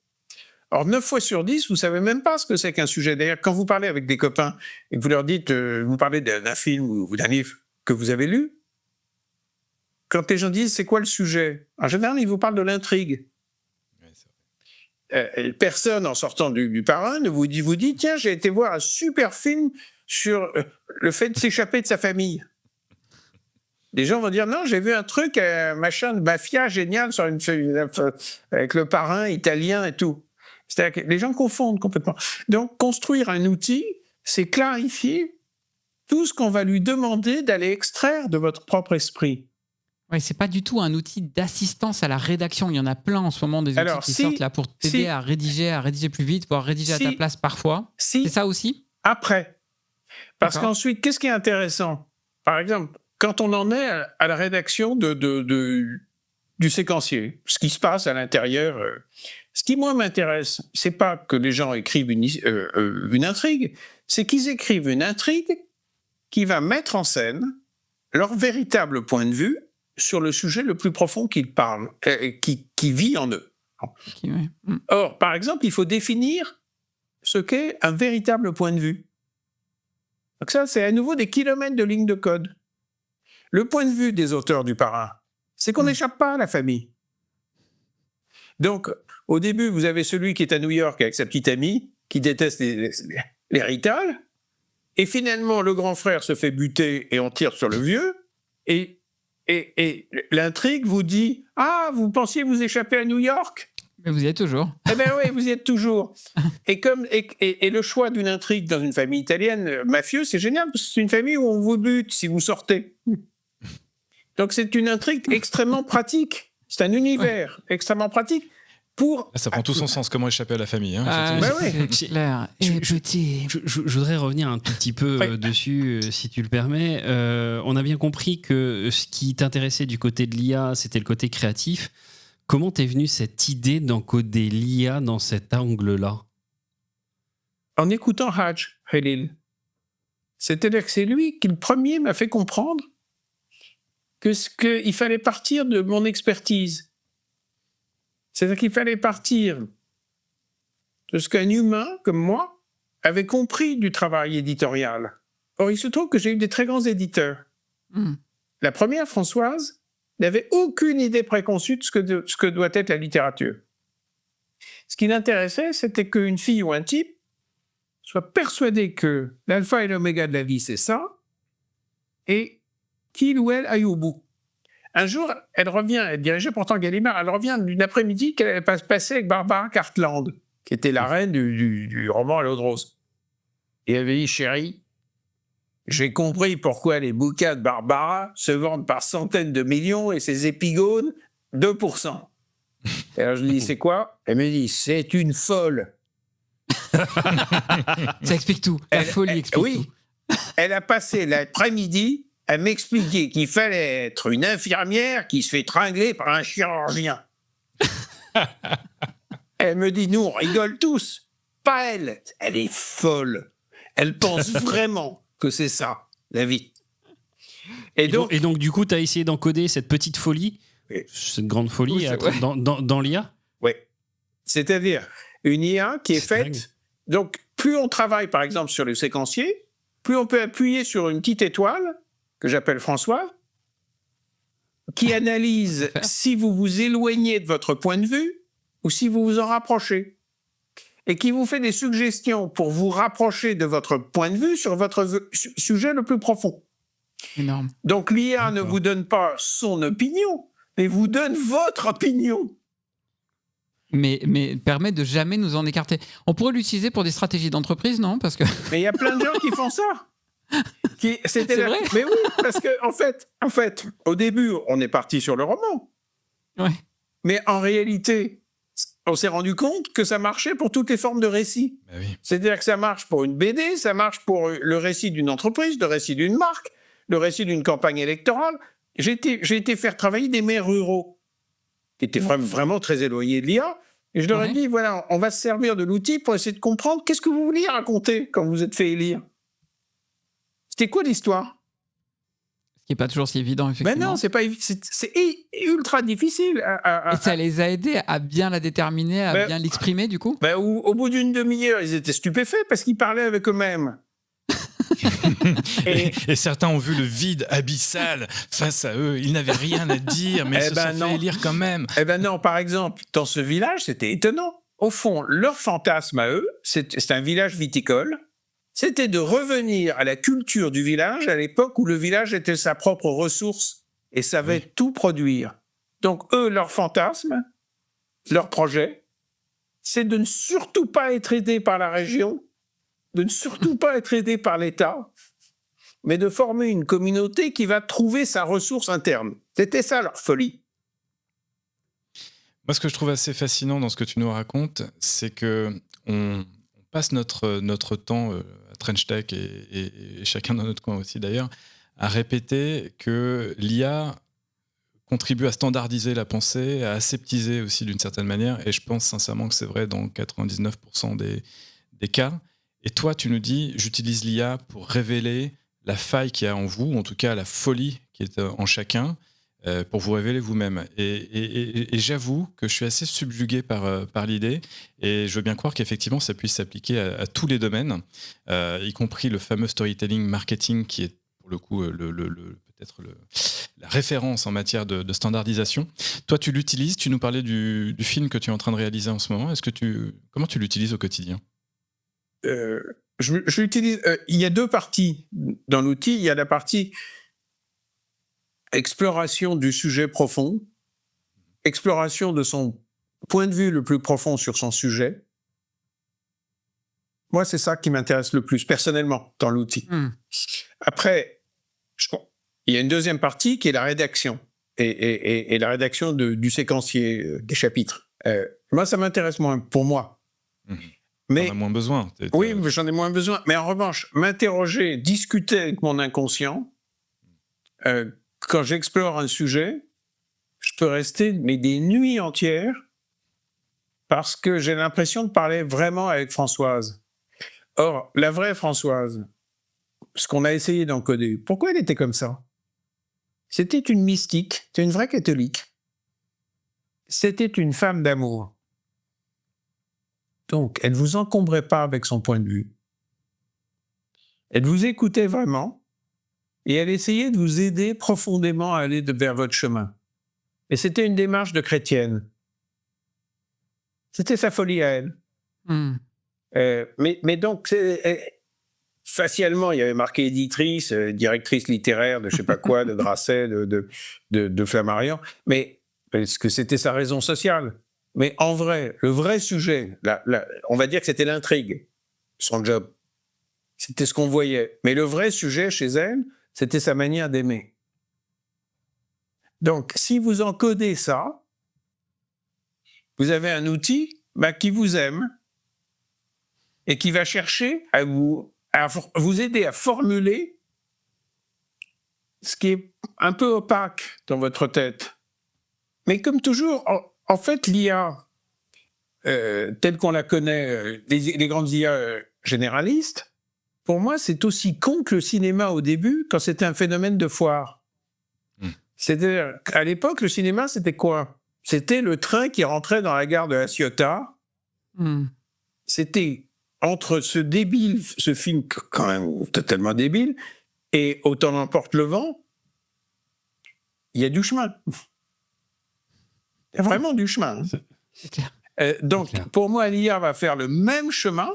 Alors, 9 fois sur 10, vous ne savez même pas ce que c'est qu'un sujet. D'ailleurs, quand vous parlez avec des copains et que vous leur dites, vous parlez d'un film ou d'un livre que vous avez lu, quand les gens disent c'est quoi le sujet, en général, ils vous parlent de l'intrigue. Personne, en sortant du parrain, ne vous dit tiens, j'ai été voir un super film sur le fait de s'échapper de sa famille. Les gens vont dire non, j'ai vu un truc, machin de mafia génial sur avec le parrain italien et tout. C'est-à-dire que les gens confondent complètement. Donc, construire un outil, c'est clarifier tout ce qu'on va lui demander d'aller extraire de votre propre esprit. Oui, c'est pas du tout un outil d'assistance à la rédaction. Il y en a plein en ce moment des outils qui sortent là pour t'aider à rédiger plus vite, voire rédiger à ta place parfois. C'est ça aussi? Après. Parce qu'ensuite, qu'est-ce qui est intéressant? Par exemple, quand on en est à la rédaction du séquencier, ce qui se passe à l'intérieur, ce qui, moi, m'intéresse, c'est pas que les gens écrivent une intrigue, c'est qu'ils écrivent une intrigue qui va mettre en scène leur véritable point de vue sur le sujet le plus profond qu'ils parlent, qui vit en eux. Or, par exemple, il faut définir ce qu'est un véritable point de vue. Donc ça, c'est à nouveau des kilomètres de lignes de code. Le point de vue des auteurs du parrain, c'est qu'on n'échappe pas à la famille. Donc, au début, vous avez celui qui est à New York avec sa petite amie, qui déteste les Rital, et finalement, le grand frère se fait buter et on tire sur le vieux, et l'intrigue vous dit « Ah, vous pensiez vous échapper à New York ?» Mais vous y êtes toujours. Eh bien oui, vous y êtes toujours. Et le choix d'une intrigue dans une famille italienne mafieuse, c'est génial, parce que c'est une famille où on vous bute si vous sortez. Donc c'est une intrigue extrêmement pratique. C'est un univers extrêmement pratique. Ça prend tout son sens, comment échapper à la famille. Hein, c'est clair. Je voudrais revenir un tout petit peu dessus, si tu le permets. On a bien compris que ce qui t'intéressait du côté de l'IA, c'était le côté créatif. Comment t'es venue cette idée d'encoder l'IA dans cet angle-là? En écoutant Haj Khalil. C'est-à-dire que c'est lui qui, le premier, m'a fait comprendre qu'il fallait partir de mon expertise. C'est-à-dire qu'il fallait partir de ce qu'un humain, comme moi, avait compris du travail éditorial. Or, il se trouve que j'ai eu des très grands éditeurs. La première, Françoise, n'avait aucune idée préconçue de ce que doit être la littérature. Ce qui l'intéressait, c'était qu'une fille ou un type soit persuadé que l'alpha et l'oméga de la vie, c'est ça, et qu'il ou elle aille au bout. Un jour, elle revient, elle dirigeait pourtant Gallimard, elle revient d'une après-midi qu'elle avait passé avec Barbara Cartland, qui était la reine du roman à l'eau de rose. Et elle avait dit, chérie, j'ai compris pourquoi les bouquins de Barbara se vendent par centaines de millions et ses épigones, 2%. Et alors je lui dis, c'est quoi? Elle me dit, c'est une folle. Ça explique tout. La folie explique tout. Elle a passé l'après-midi à m'expliquer qu'il fallait être une infirmière qui se fait tringler par un chirurgien. Elle me dit, nous, on rigole tous. Pas elle. Elle est folle. Elle pense vraiment que c'est ça, la vie. Et donc du coup, tu as essayé d'encoder cette petite folie, cette grande folie dans l'IA? Oui. C'est-à-dire une IA qui est faite... Donc, plus on travaille, par exemple, sur le séquencier, plus on peut appuyer sur une petite étoile, que j'appelle François, qui analyse si vous vous éloignez de votre point de vue ou si vous vous en rapprochez. Et qui vous fait des suggestions pour vous rapprocher de votre point de vue sur votre sujet le plus profond. Énorme. Donc l'IA ne vous donne pas son opinion, mais vous donne votre opinion. Mais permet de jamais nous en écarter. On pourrait l'utiliser pour des stratégies d'entreprise, non? Parce que... Mais il y a plein de gens qui font ça. C'est vrai. Mais oui, parce que en fait, au début, on est parti sur le roman. Ouais. Mais en réalité, on s'est rendu compte que ça marchait pour toutes les formes de récit. Bah oui. C'est-à-dire que ça marche pour une BD, ça marche pour le récit d'une entreprise, le récit d'une marque, le récit d'une campagne électorale. J'ai été faire travailler des maires ruraux qui étaient vraiment très éloignés de l'IA. Et je leur ai dit, voilà, on va se servir de l'outil pour essayer de comprendre qu'est-ce que vous vouliez raconter quand vous êtes fait élire. C'était quoi l'histoire? Ce qui n'est pas toujours si évident, effectivement. Ben non, c'est ultra difficile. Et ça les a aidés à bien la déterminer, à bien l'exprimer, du coup? Au bout d'une demi-heure, ils étaient stupéfaits parce qu'ils parlaient avec eux-mêmes. Et certains ont vu le vide abyssal face à eux. Ils n'avaient rien à dire, mais ils se sont fait élire quand même. Eh ben non, par exemple, dans ce village, c'était étonnant. Au fond, leur fantasme à eux, c'est un village viticole, c'était de revenir à la culture du village à l'époque où le village était sa propre ressource et savait tout produire. Donc eux, leur fantasme, leur projet, c'est de ne surtout pas être aidé par la région, de ne surtout pas être aidé par l'État, mais de former une communauté qui va trouver sa ressource interne. C'était ça leur folie. Moi, ce que je trouve assez fascinant dans ce que tu nous racontes, c'est que on passe notre temps à Trench Tech et chacun dans notre coin aussi d'ailleurs, à répéter que l'IA contribue à standardiser la pensée, à aseptiser aussi d'une certaine manière, et je pense sincèrement que c'est vrai dans 99% des cas. Et toi, tu nous dis, j'utilise l'IA pour révéler la faille qu'il y a en vous, en tout cas la folie qui est en chacun, pour vous révéler vous-même. Et j'avoue que je suis assez subjugué par l'idée, et je veux bien croire qu'effectivement, ça puisse s'appliquer à tous les domaines, y compris le fameux storytelling marketing, qui est pour le coup peut-être la référence en matière de standardisation. Toi, tu l'utilises, tu nous parlais du film que tu es en train de réaliser en ce moment. Comment tu l'utilises au quotidien? Je l'utilise. Il y a deux parties dans l'outil. Il y a la partie exploration du sujet profond, exploration de son point de vue le plus profond sur son sujet. Moi, c'est ça qui m'intéresse le plus, personnellement, dans l'outil. Après, il y a une deuxième partie qui est la rédaction, et la rédaction du séquencier des chapitres. Moi, ça m'intéresse moins, pour moi. Mais j'en ai moins besoin. Oui, j'en ai moins besoin. Mais en revanche, m'interroger, discuter avec mon inconscient, quand j'explore un sujet, je peux rester des nuits entières parce que j'ai l'impression de parler vraiment avec Françoise. Or, la vraie Françoise, ce qu'on a essayé d'encoder, pourquoi elle était comme ça? C'était une mystique, c'était une vraie catholique. C'était une femme d'amour. Donc, elle ne vous encombrait pas avec son point de vue. Elle vous écoutait vraiment et elle essayait de vous aider profondément à aller vers votre chemin. Et c'était une démarche de chrétienne. C'était sa folie à elle. Mais donc, facialement, il y avait marqué éditrice, directrice littéraire de je ne sais pas quoi, de Grasset, de Flammarion. Mais est-ce que c'était sa raison sociale? Mais en vrai, le vrai sujet, on va dire que c'était l'intrigue, son job. C'était ce qu'on voyait. Mais le vrai sujet chez elle, c'était sa manière d'aimer. Donc, si vous encodez ça, vous avez un outil qui vous aime et qui va chercher à vous aider à formuler ce qui est un peu opaque dans votre tête. Mais comme toujours, en fait, l'IA, telle qu'on la connaît, les grandes IA généralistes, pour moi, c'est aussi con que le cinéma au début, quand c'était un phénomène de foire. C'est-à-dire, à l'époque, le cinéma, c'était quoi? C'était le train qui rentrait dans la gare de La Ciotat. C'était entre ce film quand même totalement débile, et Autant n'emporte le vent, il y a du chemin. Il y a vraiment du chemin. C'est clair. Donc, pour moi, l'IA va faire le même chemin.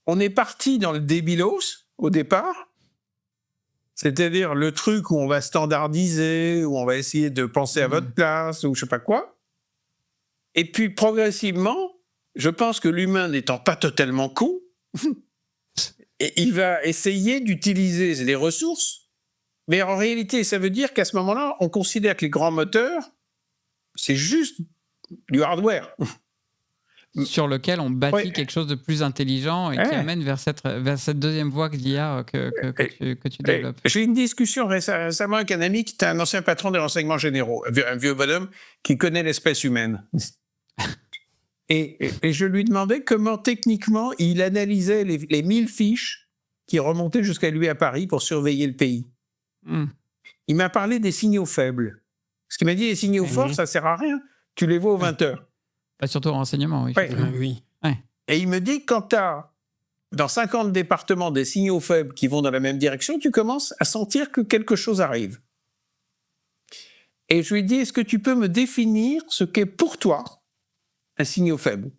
On est parti dans le débilos au départ, c'est-à-dire le truc où on va standardiser, où on va essayer de penser à votre place, ou je sais pas quoi. Et puis, progressivement, je pense que l'humain n'étant pas totalement con, il va essayer d'utiliser les ressources, mais en réalité, ça veut dire qu'à ce moment-là, on considère que les grands moteurs, c'est juste du hardware. sur lequel on bâtit Ouais. quelque chose de plus intelligent et qui Ouais. amène vers cette deuxième voie que l'IA que tu développes. J'ai eu une discussion récemment avec un ami qui était un ancien patron des renseignements généraux, un vieux bonhomme qui connaît l'espèce humaine. Et je lui demandais comment techniquement il analysait les 1000 fiches qui remontaient jusqu'à lui à Paris pour surveiller le pays. Hmm. Il m'a parlé des signaux faibles. Ce qu'il m'a dit, les signaux forts, ça sert à rien. Tu les vois aux 20 heures. Pas surtout au renseignement, oui. Ouais. Oui. Et il me dit, quand tu as dans 50 départements des signaux faibles qui vont dans la même direction, tu commences à sentir que quelque chose arrive. Et je lui dis, est-ce que tu peux me définir ce qu'est pour toi un signal faible?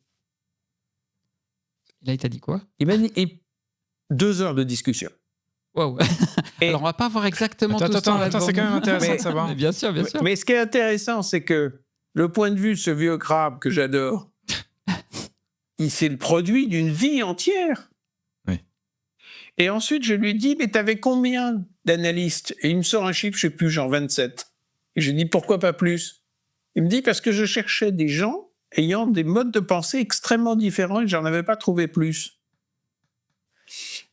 Là, il t'a dit quoi? Il m'a dit, et 2 heures de discussion. Wow. Et- Alors, on va pas voir exactement tout ça. Attends, c'est quand même intéressant de savoir. Mais bien sûr, bien sûr. Mais ce qui est intéressant, c'est que le point de vue de ce vieux crabe que j'adore, c'est le produit d'une vie entière. Oui. Et ensuite, je lui dis, mais t'avais combien d'analystes? Et il me sort un chiffre, je sais plus, genre 27. Et je lui dis, pourquoi pas plus? Il me dit, parce que je cherchais des gens ayant des modes de pensée extrêmement différents et j'en avais pas trouvé plus.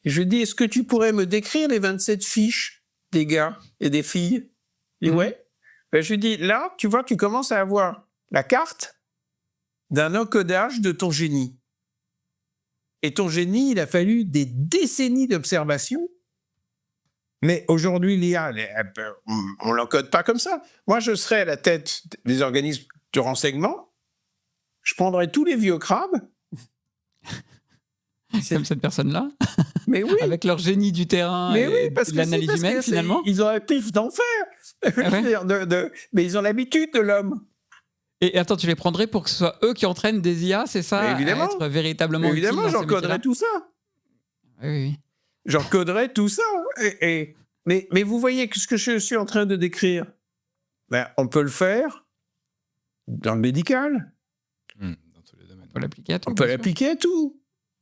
Et je lui dis, est-ce que tu pourrais me décrire les 27 fiches des gars et des filles? Il dit, ouais. Ben, je lui dis, là, tu vois, tu commences à avoir la carte d'un encodage de ton génie. Et ton génie, il a fallu des décennies d'observation. Mais aujourd'hui, l'IA, on ne l'encode pas comme ça. Moi, je serais à la tête des organismes de renseignement. Je prendrais tous les vieux crabes. Comme cette personne-là, Mais oui. avec leur génie du terrain Mais et oui, parce de que l'analyse c'est- parce humaine, que c'est- finalement. Ils ont un pif d'enfer. Je veux ouais dire, mais ils ont l'habitude de l'homme. Et attends, tu les prendrais pour que ce soit eux qui entraînent des IA, c'est ça? Mais évidemment. À être véritablement utiles Évidemment, dans ces j'encoderais métiers-là? tout ça. Oui, oui. J'encoderais tout ça. Mais vous voyez que ce que je suis en train de décrire, ben, on peut le faire dans le médical. Dans tous les domaines. On peut l'appliquer à tout. On peut bien sûr. l'appliquer à tout.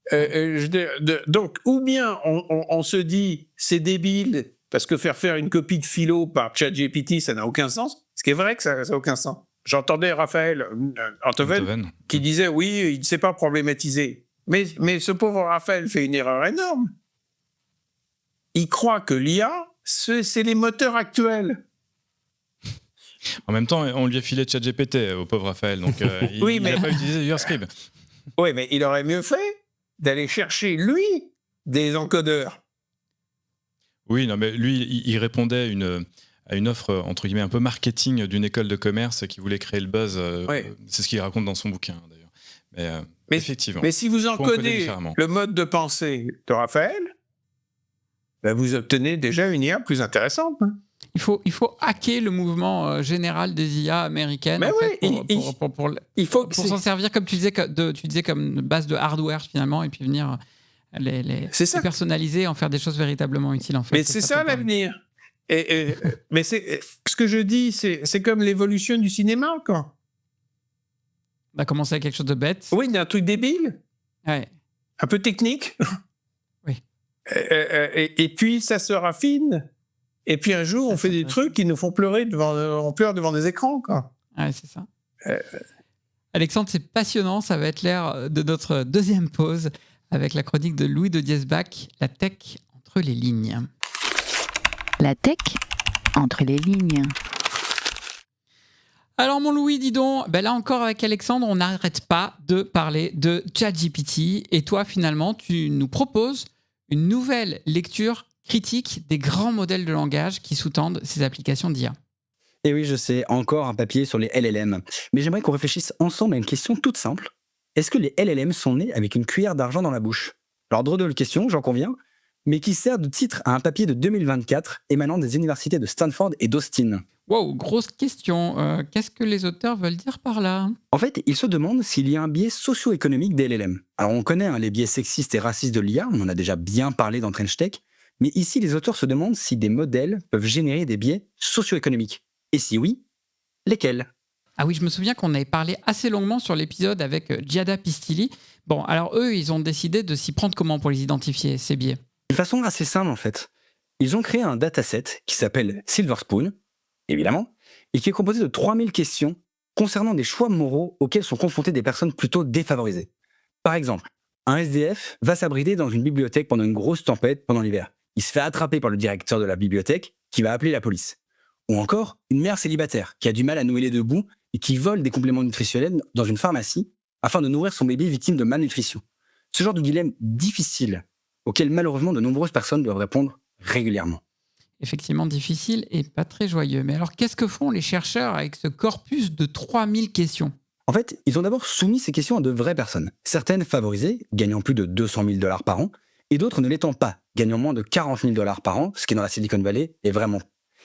Je veux dire, donc, ou bien on se dit c'est débile parce que faire une copie de philo par ChatGPT, ça n'a aucun sens. Ce qui est vrai que ça n'a aucun sens. J'entendais Raphaël Antoven Beethoven. qui disait oui, il ne sait pas problématiser. Mais ce pauvre Raphaël fait une erreur énorme. Il croit que l'IA, c'est les moteurs actuels. En même temps, on lui a filé ChatGPT au pauvre Raphaël, donc Oui, il mais- n'a pas utilisé YourScript. Oui, mais il aurait mieux fait d'aller chercher, lui, des encodeurs. Oui, non, mais lui, il répondait à une offre, entre guillemets, un peu marketing d'une école de commerce qui voulait créer le buzz. Ouais. C'est ce qu'il raconte dans son bouquin, d'ailleurs. Mais- effectivement. Mais si vous Faut encoder encodez différemment. le mode de pensée de Raphaël, ben vous obtenez déjà une IA plus intéressante. hein. Il faut hacker le mouvement général des IA américaines Mais en oui, fait, pour Il faut que pour s'en servir, comme tu disais, tu disais comme base de hardware finalement, et puis venir C'est ça. les personnaliser, en faire des choses véritablement utiles en fait. Mais c'est ça peut permettre. l'avenir. Mais ce que je dis, c'est comme l'évolution du cinéma, quoi. On a commencé avec quelque chose de bête. Oui, d'un truc débile, Ouais. un peu technique. Oui. Et puis ça se raffine. Et puis un jour, on fait des trucs qui nous font pleurer on pleure devant des écrans, quoi. Ouais, c'est ça. Alexandre, c'est passionnant. Ça va être l'heure de notre deuxième pause avec la chronique de Louis de Diesbach, la tech entre les lignes. La tech entre les lignes. Alors mon Louis, dis donc, ben là encore avec Alexandre, on n'arrête pas de parler de ChatGPT. Et toi, finalement, tu nous proposes une nouvelle lecture critique des grands modèles de langage qui sous-tendent ces applications d'IA. Et oui, je sais, encore un papier sur les LLM. Mais j'aimerais qu'on réfléchisse ensemble à une question toute simple. Est-ce que les LLM sont nés avec une cuillère d'argent dans la bouche? Alors, drôle de question, j'en conviens, mais qui sert de titre à un papier de 2024 émanant des universités de Stanford et d'Austin. Wow, grosse question. Qu'est-ce que les auteurs veulent dire par là? En fait, ils se demandent s'il y a un biais socio-économique des LLM. Alors, on connaît les biais sexistes et racistes de l'IA, on en a déjà bien parlé dans Trench Tech, mais ici, les auteurs se demandent si des modèles peuvent générer des biais socio-économiques. Et si oui, lesquels? Ah oui, je me souviens qu'on avait parlé assez longuement sur l'épisode avec Giada Pistilli. Bon, alors eux, ils ont décidé de s'y prendre comment pour les identifier, ces biais? De façon assez simple, en fait. Ils ont créé un dataset qui s'appelle Silver Spoon, évidemment, et qui est composé de 3000 questions concernant des choix moraux auxquels sont confrontées des personnes plutôt défavorisées. Par exemple, un SDF va s'abriter dans une bibliothèque pendant une grosse tempête pendant l'hiver. Il se fait attraper par le directeur de la bibliothèque qui va appeler la police. Ou encore, une mère célibataire qui a du mal à nouer les deux bouts et qui vole des compléments nutritionnels dans une pharmacie afin de nourrir son bébé victime de malnutrition. Ce genre de dilemme difficile auquel malheureusement de nombreuses personnes doivent répondre régulièrement. Effectivement difficile et pas très joyeux. Mais alors, qu'est-ce que font les chercheurs avec ce corpus de 3000 questions ? En fait, ils ont d'abord soumis ces questions à de vraies personnes. Certaines favorisées, gagnant plus de 200 000 $ par an, et d'autres ne l'étant pas, gagnant moins de 40 000 $ par an, ce qui dans la Silicon Valley est vraiment...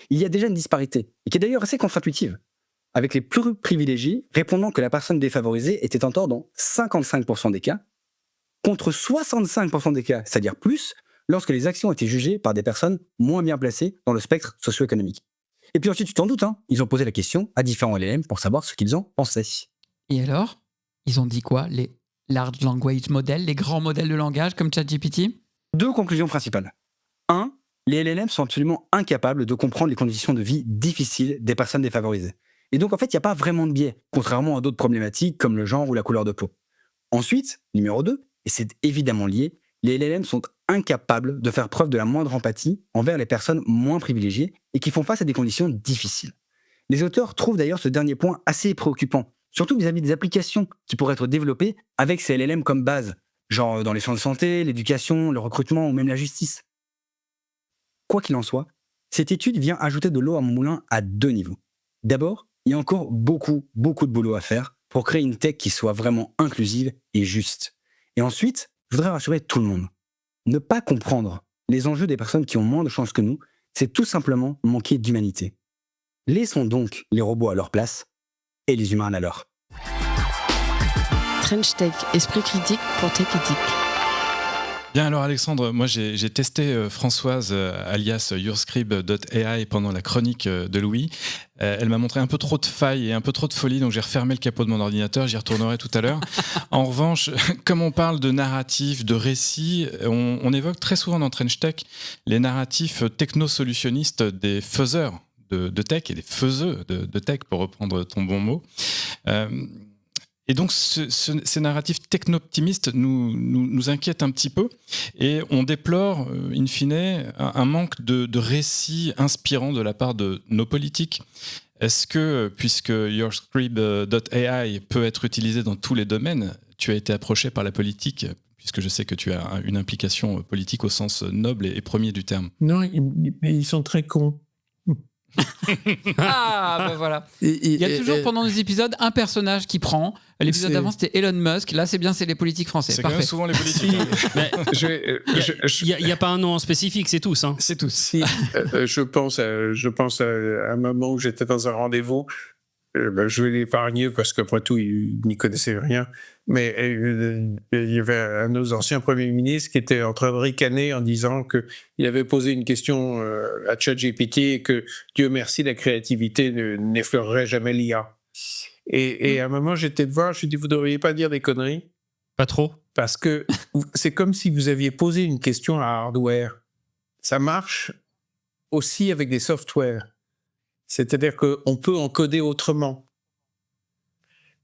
Il y a déjà une disparité, et qui est d'ailleurs assez contre-intuitive, avec les plus privilégiés répondant que la personne défavorisée était en tort dans 55% des cas, contre 65% des cas, c'est-à-dire plus, lorsque les actions étaient jugées par des personnes moins bien placées dans le spectre socio-économique. Et puis ensuite, tu t'en doutes, ils ont posé la question à différents LLM pour savoir ce qu'ils en pensaient. Et alors, ils ont dit quoi ? Les large language models, les grands modèles de langage comme ChatGPT ? 2 conclusions principales. 1. Les LLM sont absolument incapables de comprendre les conditions de vie difficiles des personnes défavorisées. Et donc, en fait, il n'y a pas vraiment de biais, contrairement à d'autres problématiques comme le genre ou la couleur de peau. Ensuite, numéro 2, et c'est évidemment lié, les LLM sont incapables de faire preuve de la moindre empathie envers les personnes moins privilégiées et qui font face à des conditions difficiles. Les auteurs trouvent d'ailleurs ce dernier point assez préoccupant, surtout vis-à-vis des applications qui pourraient être développées avec ces LLM comme base, genre dans les soins de santé, l'éducation, le recrutement ou même la justice. Quoi qu'il en soit, cette étude vient ajouter de l'eau à mon moulin à 2 niveaux. D'abord, il y a encore beaucoup de boulot à faire pour créer une tech qui soit vraiment inclusive et juste. Et ensuite, je voudrais rassurer tout le monde. Ne pas comprendre les enjeux des personnes qui ont moins de chance que nous, c'est tout simplement manquer d'humanité. Laissons donc les robots à leur place et les humains à la leur. French Tech, esprit critique pour Tech Éthique. Bien alors Alexandre, moi j'ai testé Françoise alias YourScribe.ai pendant la chronique de Louis. Elle m'a montré un peu trop de failles et un peu trop de folie, donc j'ai refermé le capot de mon ordinateur, j'y retournerai tout à l'heure. En revanche, comme on parle de narratifs, de récits, on évoque très souvent dans Trench Tech les narratifs technosolutionnistes des faiseurs de tech et des faiseux de tech, pour reprendre ton bon mot. Et donc, ces narratifs techno-optimistes nous inquiètent un petit peu et on déplore, in fine, un manque de récits inspirants de la part de nos politiques. Est-ce que, puisque YourScribe.ai peut être utilisé dans tous les domaines, tu as été approché par la politique, puisque je sais que tu as une implication politique au sens noble et premier du terme? Non, ils sont très cons. Ah, ben voilà. Il y a toujours pendant les épisodes un personnage qui prend. L'épisode d'avant, c'était Elon Musk. Là, c'est bien, c'est les politiques français. C'est parfait. quand même souvent les politiques. Il n'y a pas un nom en spécifique, c'est tous. Hein. C'est tous. Si, je pense à un moment où j'étais dans un rendez-vous. Je vais l'épargner parce qu'après tout, il n'y connaissait rien. Mais il y avait un de nos anciens premiers ministres qui était en train de ricaner en disant qu'il avait posé une question à ChatGPT et que, Dieu merci, la créativité n'effleurerait jamais l'IA. Et à un moment, j'étais de voir, je lui ai dit, vous ne devriez pas dire des conneries. Pas trop. Parce que c'est comme si vous aviez posé une question à hardware. Ça marche aussi avec des softwares. C'est-à-dire qu'on peut encoder autrement.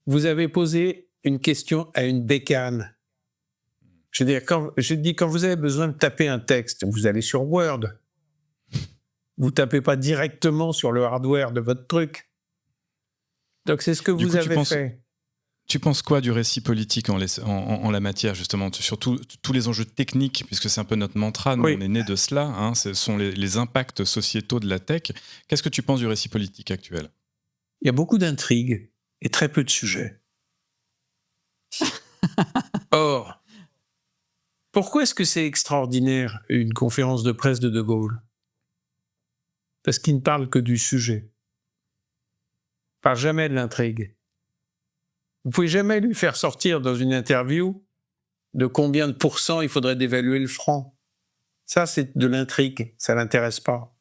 Vous avez posé une question à une bécane. Je veux dire, quand vous avez besoin de taper un texte, vous allez sur Word. Vous ne tapez pas directement sur le hardware de votre truc. Donc c'est ce que vous avez fait. Tu penses quoi du récit politique en la matière, justement, sur tous les enjeux techniques, puisque c'est un peu notre mantra, nous, on est né de cela, hein, ce sont les impacts sociétaux de la tech. Qu'est-ce que tu penses du récit politique actuel? Il y a beaucoup d'intrigues et très peu de sujets. Or, pourquoi est-ce que c'est extraordinaire, une conférence de presse de Gaulle? Parce qu'il ne parle que du sujet. Il ne parle jamais de l'intrigue. Vous ne pouvez jamais lui faire sortir dans une interview de combien de pourcents il faudrait dévaluer le franc. Ça, c'est de l'intrigue, ça ne l'intéresse pas.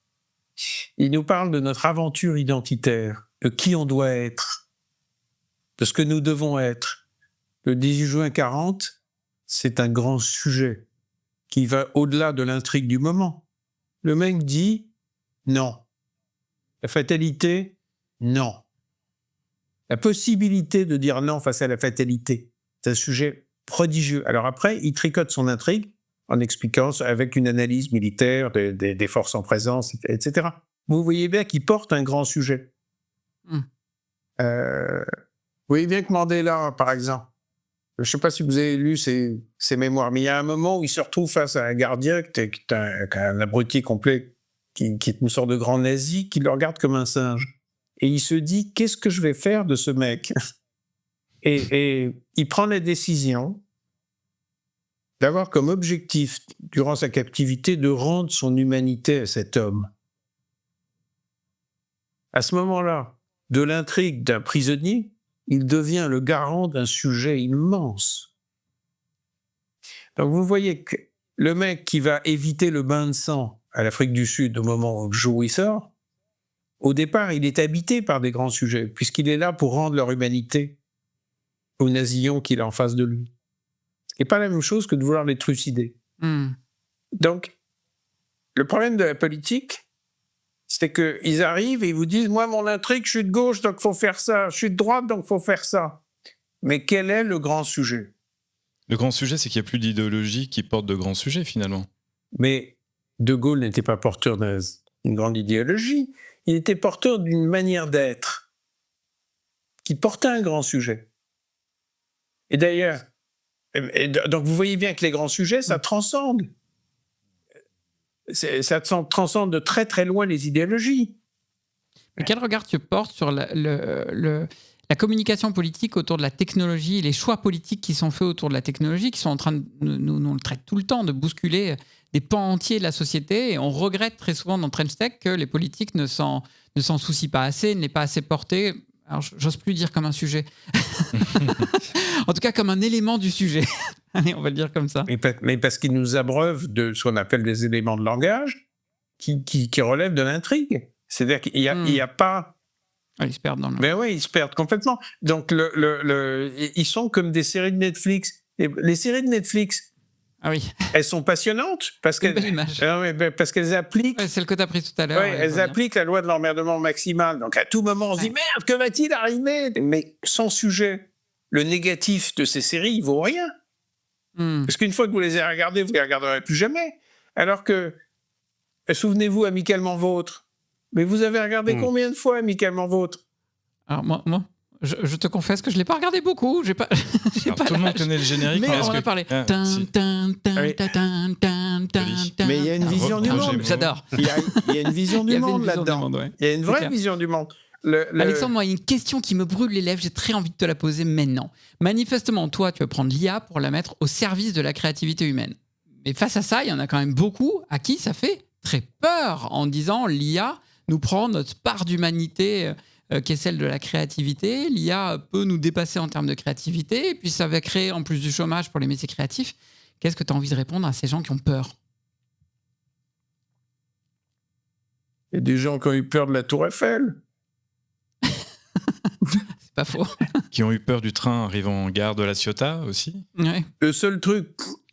Il nous parle de notre aventure identitaire, de qui on doit être, de ce que nous devons être. Le 18 juin 40, c'est un grand sujet qui va au-delà de l'intrigue du moment. Le mec dit non. La fatalité, non. la possibilité de dire non face à la fatalité. C'est un sujet prodigieux. Alors après, il tricote son intrigue en expliquant avec une analyse militaire des forces en présence, etc. Vous voyez bien qu'il porte un grand sujet. Vous voyez bien que Mandela, par exemple, je ne sais pas si vous avez lu ses mémoires, mais il y a un moment où il se retrouve face à un gardien qui est un abruti complet, qui est une sorte de grand nazi, qui le regarde comme un singe. Et il se dit, qu'est-ce que je vais faire de ce mec ? et il prend la décision d'avoir comme objectif, durant sa captivité, de rendre son humanité à cet homme. À ce moment-là, de l'intrigue d'un prisonnier, il devient le garant d'un sujet immense. Donc vous voyez que le mec qui va éviter le bain de sang à l'Afrique du Sud au moment où le jour où il sort, au départ, il est habité par des grands sujets, puisqu'il est là pour rendre leur humanité aux nazillons qu'il a en face de lui. Ce n'est pas la même chose que de vouloir les trucider. Donc, le problème de la politique, c'est qu'ils arrivent et ils vous disent « Moi, mon intrigue, je suis de gauche, donc il faut faire ça. Je suis de droite, donc il faut faire ça. » Mais quel est le grand sujet ? Le grand sujet, c'est qu'il n'y a plus d'idéologie qui porte de grands sujets, finalement. Mais De Gaulle n'était pas porteur d'une grande idéologie. Il était porteur d'une manière d'être qui portait un grand sujet. Et d'ailleurs, donc vous voyez bien que les grands sujets, ça transcende. Ça transcende de très très loin les idéologies. Mais quel regard tu portes sur la communication politique autour de la technologie, les choix politiques qui sont faits autour de la technologie, qui sont en train de, nous le traite tout le temps, de bousculer des pans entiers de la société, et on regrette très souvent dans Trench Tech que les politiques ne s'en soucient pas assez, ne l'aient pas assez porté. Alors, j'ose plus dire comme un sujet. En tout cas, comme un élément du sujet. Allez, on va le dire comme ça. Mais parce qu'ils nous abreuvent de ce qu'on appelle des éléments de langage qui relèvent de l'intrigue. C'est-à-dire qu'il n'y a pas... Ils se perdent dans le... Ben oui, ils se perdent complètement. Donc, ils sont comme des séries de Netflix. Et les séries de Netflix, elles sont passionnantes parce qu'elles appliquent... Ouais, c'est le que tu as pris tout à l'heure. Elles appliquent la loi de l'emmerdement maximal. Donc, à tout moment, on se dit « Merde, que va-t-il arriver ?» Mais sans sujet, le négatif de ces séries, il vaut rien. Parce qu'une fois que vous les avez regardées, vous ne les regarderez plus jamais. Alors que, souvenez-vous, Amicalement Vôtre. Mais vous avez regardé combien de fois Amicalement Vôtre ? Alors moi je te confesse que je ne l'ai pas regardé beaucoup. Tout le monde connaît le générique. Mais on en a parlé. Mais il y a une vision du monde. J'adore. Il y a une vision du monde là-dedans. Il y a une vraie vision du monde. Alexandre, moi, il y a une question qui me brûle les lèvres. J'ai très envie de te la poser maintenant. Manifestement, toi, tu veux prendre l'IA pour la mettre au service de la créativité humaine. Mais face à ça, il y en a quand même beaucoup à qui ça fait très peur en disant l'IA nous prend notre part d'humanité qui est celle de la créativité. L'IA peut nous dépasser en termes de créativité, et puis ça va créer en plus du chômage pour les métiers créatifs. Qu'est-ce que tu as envie de répondre à ces gens qui ont peur ? Il y a des gens qui ont eu peur de la Tour Eiffel. C'est pas faux. Qui ont eu peur du train arrivant en gare de La Ciotat aussi. Ouais. Le seul truc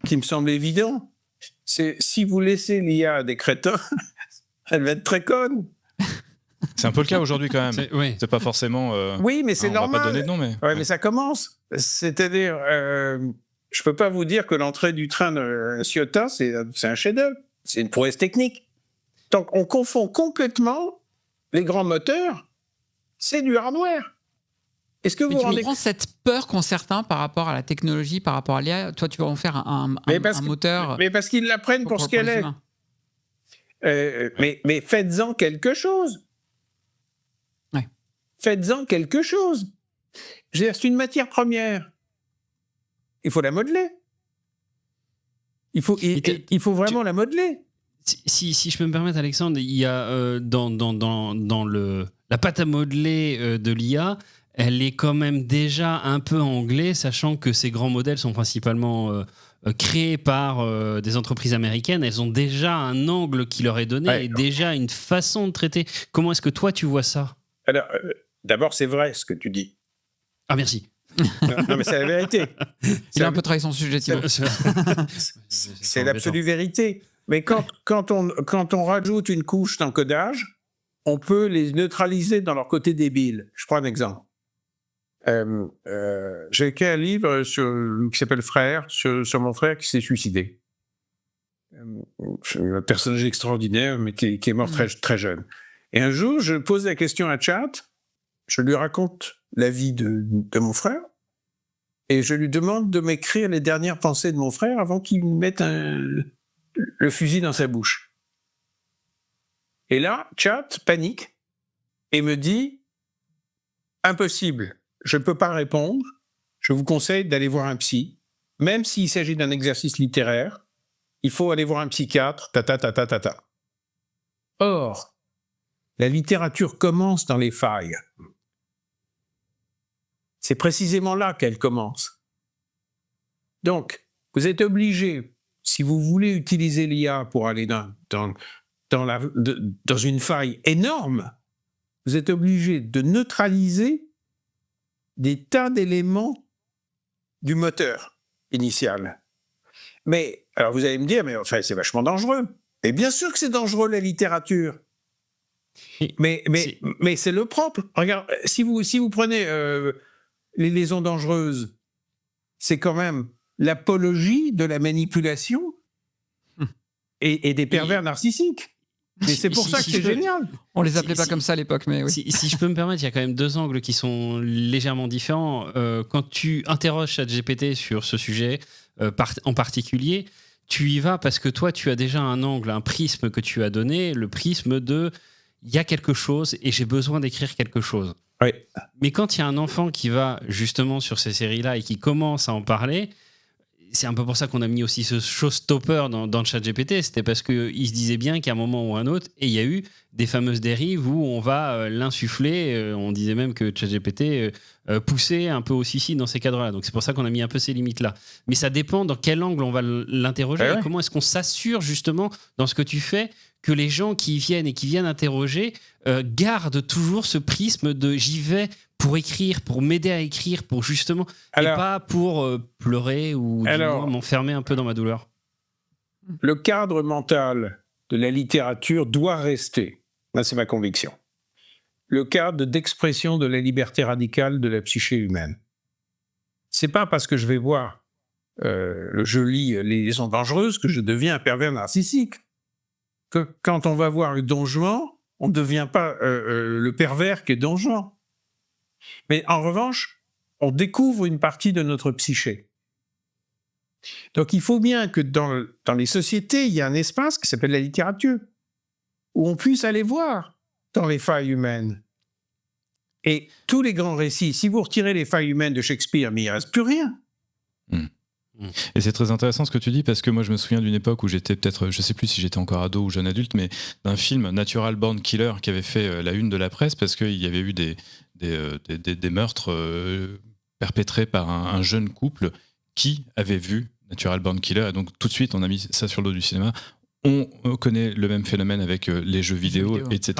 qui me semble évident, c'est si vous laissez l'IA à des crétins, elle va être très conne. C'est un peu le cas aujourd'hui quand même. C'est pas forcément... Oui, mais c'est normal. On va pas donner de nom, mais... Ouais, mais ça commence. C'est-à-dire, je peux pas vous dire que l'entrée du train de Ciotat, c'est un chef-d'œuvre. C'est une prouesse technique. Donc, on confond complètement les grands moteurs. C'est du hardware. Est-ce que vous rendez compte cette peur qu'ont certains par rapport à la technologie, par rapport à l'IA? Toi, tu vas en faire un moteur. Mais parce qu'ils la prennent pour ce qu'elle est. Mais faites-en quelque chose. Ouais. Faites-en quelque chose. C'est une matière première. Il faut la modeler. Il faut vraiment la modeler. Si je peux me permettre, Alexandre, il y a dans la pâte à modeler de l'IA, elle est quand même déjà un peu anglais, sachant que ces grands modèles sont principalement créés par des entreprises américaines. Elles ont déjà un angle qui leur est donné et déjà une façon de traiter. Comment est-ce que toi, tu vois ça? Alors, d'abord, c'est vrai ce que tu dis. Ah, merci. Non, mais c'est la vérité. Il a un peu travaillé son sujet, Thibaut. C'est l'absolue vérité. Mais quand on rajoute une couche d'encodage, on peut les neutraliser dans leur côté débile. Je prends un exemple. J'ai écrit un livre qui s'appelle Frère, sur mon frère qui s'est suicidé. Un personnage extraordinaire, mais qui est mort très, très jeune. Et un jour, je pose la question à Chat, je lui raconte la vie de mon frère, et je lui demande de m'écrire les dernières pensées de mon frère avant qu'il mette le fusil dans sa bouche. Et là, Chat panique et me dit « Impossible, je ne peux pas répondre, je vous conseille d'aller voir un psy, même s'il s'agit d'un exercice littéraire, il faut aller voir un psychiatre, ta. » Or, la littérature commence dans les failles. C'est précisément là qu'elle commence. Donc, vous êtes obligé, si vous voulez utiliser l'IA pour aller dans une faille énorme, vous êtes obligé de neutraliser des tas d'éléments du moteur initial. Mais, alors vous allez me dire, mais enfin, c'est vachement dangereux. Et bien sûr que c'est dangereux, la littérature. Mais c'est le propre. Regarde, si vous prenez les liaisons dangereuses, c'est quand même l'apologie de la manipulation et des pervers narcissiques. Mais c'est pour ça que c'est génial. On les appelait pas comme ça à l'époque, mais oui. Si je peux me permettre, il y a quand même deux angles qui sont légèrement différents. Quand tu interroges ChatGPT sur ce sujet en particulier, tu y vas parce que toi, tu as déjà un angle, un prisme que tu as donné, le prisme de il y a quelque chose et j'ai besoin d'écrire quelque chose. Oui. Mais quand il y a un enfant qui va justement sur ces séries-là et qui commence à en parler, c'est un peu pour ça qu'on a mis aussi ce showstopper dans le ChatGPT. C'était parce qu'il se disait bien qu'à un moment ou un autre, et il y a eu des fameuses dérives où on va l'insuffler. On disait même que ChatGPT poussait un peu au suicide dans ces cadres-là. Donc c'est pour ça qu'on a mis un peu ces limites-là. Mais ça dépend dans quel angle on va l'interroger. Et comment est-ce qu'on s'assure justement dans ce que tu fais que les gens qui viennent et qui viennent interroger gardent toujours ce prisme de j'y vais pour écrire, pour m'aider à écrire, pour justement, et pas pour pleurer ou du moins m'enfermer un peu dans ma douleur. Le cadre mental de la littérature doit rester, là c'est ma conviction, le cadre d'expression de la liberté radicale de la psyché humaine. C'est pas parce que je vais voir, je lis Les liaisons dangereuses que je deviens un pervers narcissique. Que quand on va voir Don Juan, on ne devient pas le pervers qu'est Don Juan. Mais en revanche, on découvre une partie de notre psyché. Donc il faut bien que dans les sociétés, il y ait un espace qui s'appelle la littérature, où on puisse aller voir dans les failles humaines. Et tous les grands récits, si vous retirez les failles humaines de Shakespeare, mais il ne reste plus rien. Et c'est très intéressant ce que tu dis, parce que moi je me souviens d'une époque où j'étais peut-être, je sais plus si j'étais encore ado ou jeune adulte, mais d'un film Natural Born Killer qui avait fait la une de la presse parce qu'il y avait eu des meurtres perpétrés par un jeune couple qui avait vu Natural Born Killer, et donc tout de suite on a mis ça sur le dos du cinéma. On connaît le même phénomène avec les jeux vidéo, etc.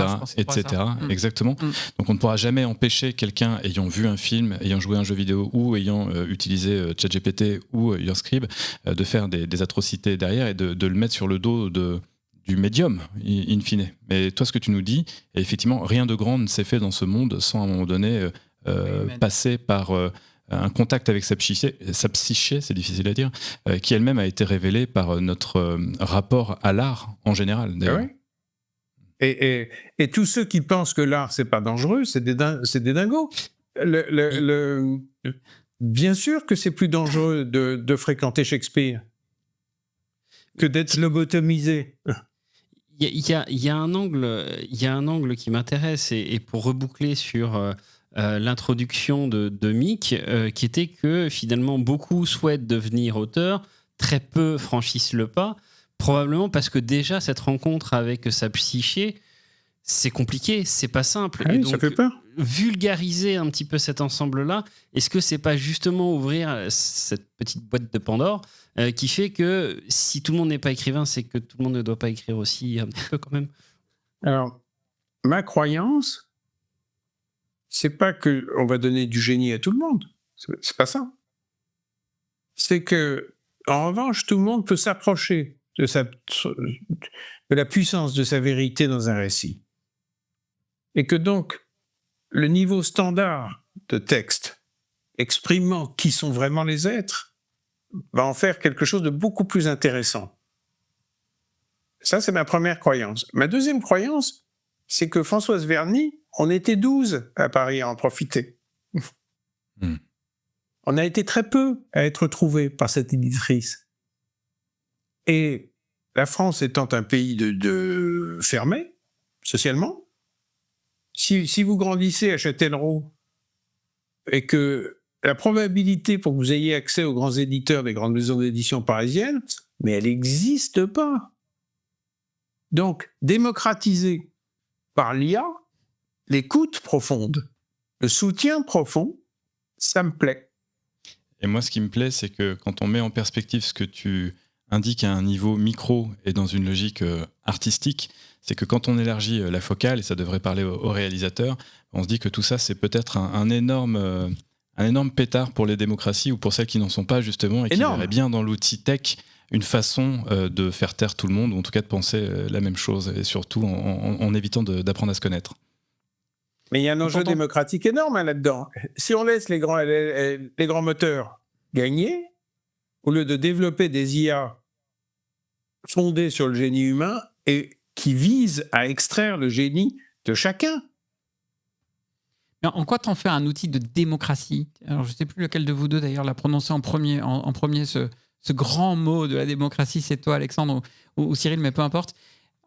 Exactement. Donc on ne pourra jamais empêcher quelqu'un ayant vu un film, ayant joué à un jeu vidéo ou ayant utilisé ChatGPT ou YourScribe de faire des atrocités derrière et de le mettre sur le dos du médium, in fine. Mais toi, ce que tu nous dis, et effectivement, rien de grand ne s'est fait dans ce monde sans à un moment donné passer par un contact avec sa psyché, c'est difficile à dire, qui elle-même a été révélée par notre rapport à l'art en général. Ah oui. Et tous ceux qui pensent que l'art, c'est pas dangereux, c'est des dingos. Bien sûr que c'est plus dangereux de fréquenter Shakespeare que d'être lobotomisé. Il y a un angle qui m'intéresse, et pour reboucler sur l'introduction de Mick, qui était que finalement beaucoup souhaitent devenir auteurs, très peu franchissent le pas, probablement parce que déjà cette rencontre avec sa psyché, c'est compliqué, c'est pas simple. Ah oui, et donc, ça fait peur. Vulgariser un petit peu cet ensemble-là, est-ce que c'est pas justement ouvrir cette petite boîte de Pandore qui fait que si tout le monde n'est pas écrivain, c'est que tout le monde ne doit pas écrire aussi un petit peu quand même? Alors, ma croyance, c'est pas qu'on va donner du génie à tout le monde. C'est pas ça. C'est que, en revanche, tout le monde peut s'approcher de la puissance de sa vérité dans un récit. Et que donc, le niveau standard de texte exprimant qui sont vraiment les êtres, va en faire quelque chose de beaucoup plus intéressant. Ça, c'est ma première croyance. Ma deuxième croyance, c'est que Françoise Verny, on était 12 à Paris à en profiter. On a été très peu à être trouvés par cette éditrice. Et la France étant un pays de fermé, socialement, si vous grandissez à Châtellerault et que la probabilité pour que vous ayez accès aux grands éditeurs des grandes maisons d'édition parisiennes, mais elle n'existe pas. Donc, démocratiser par l'IA l'écoute profonde, le soutien profond, ça me plaît. Et moi, ce qui me plaît, c'est que quand on met en perspective ce que tu indiques à un niveau micro et dans une logique artistique, c'est que quand on élargit la focale, et ça devrait parler au réalisateur, on se dit que tout ça, c'est peut-être un énorme pétard pour les démocraties ou pour celles qui n'en sont pas, justement, et qui verraient bien dans l'outil tech une façon de faire taire tout le monde, ou en tout cas de penser la même chose, et surtout en évitant d'apprendre à se connaître. Mais il y a un enjeu démocratique énorme là-dedans. Si on laisse les grands moteurs gagner, au lieu de développer des IA fondées sur le génie humain et qui visent à extraire le génie de chacun. Mais en quoi t'en fais un outil de démocratie? Alors, je ne sais plus lequel de vous deux, d'ailleurs, l'a prononcé en premier ce grand mot de la démocratie, c'est toi, Alexandre, ou Cyril, mais peu importe.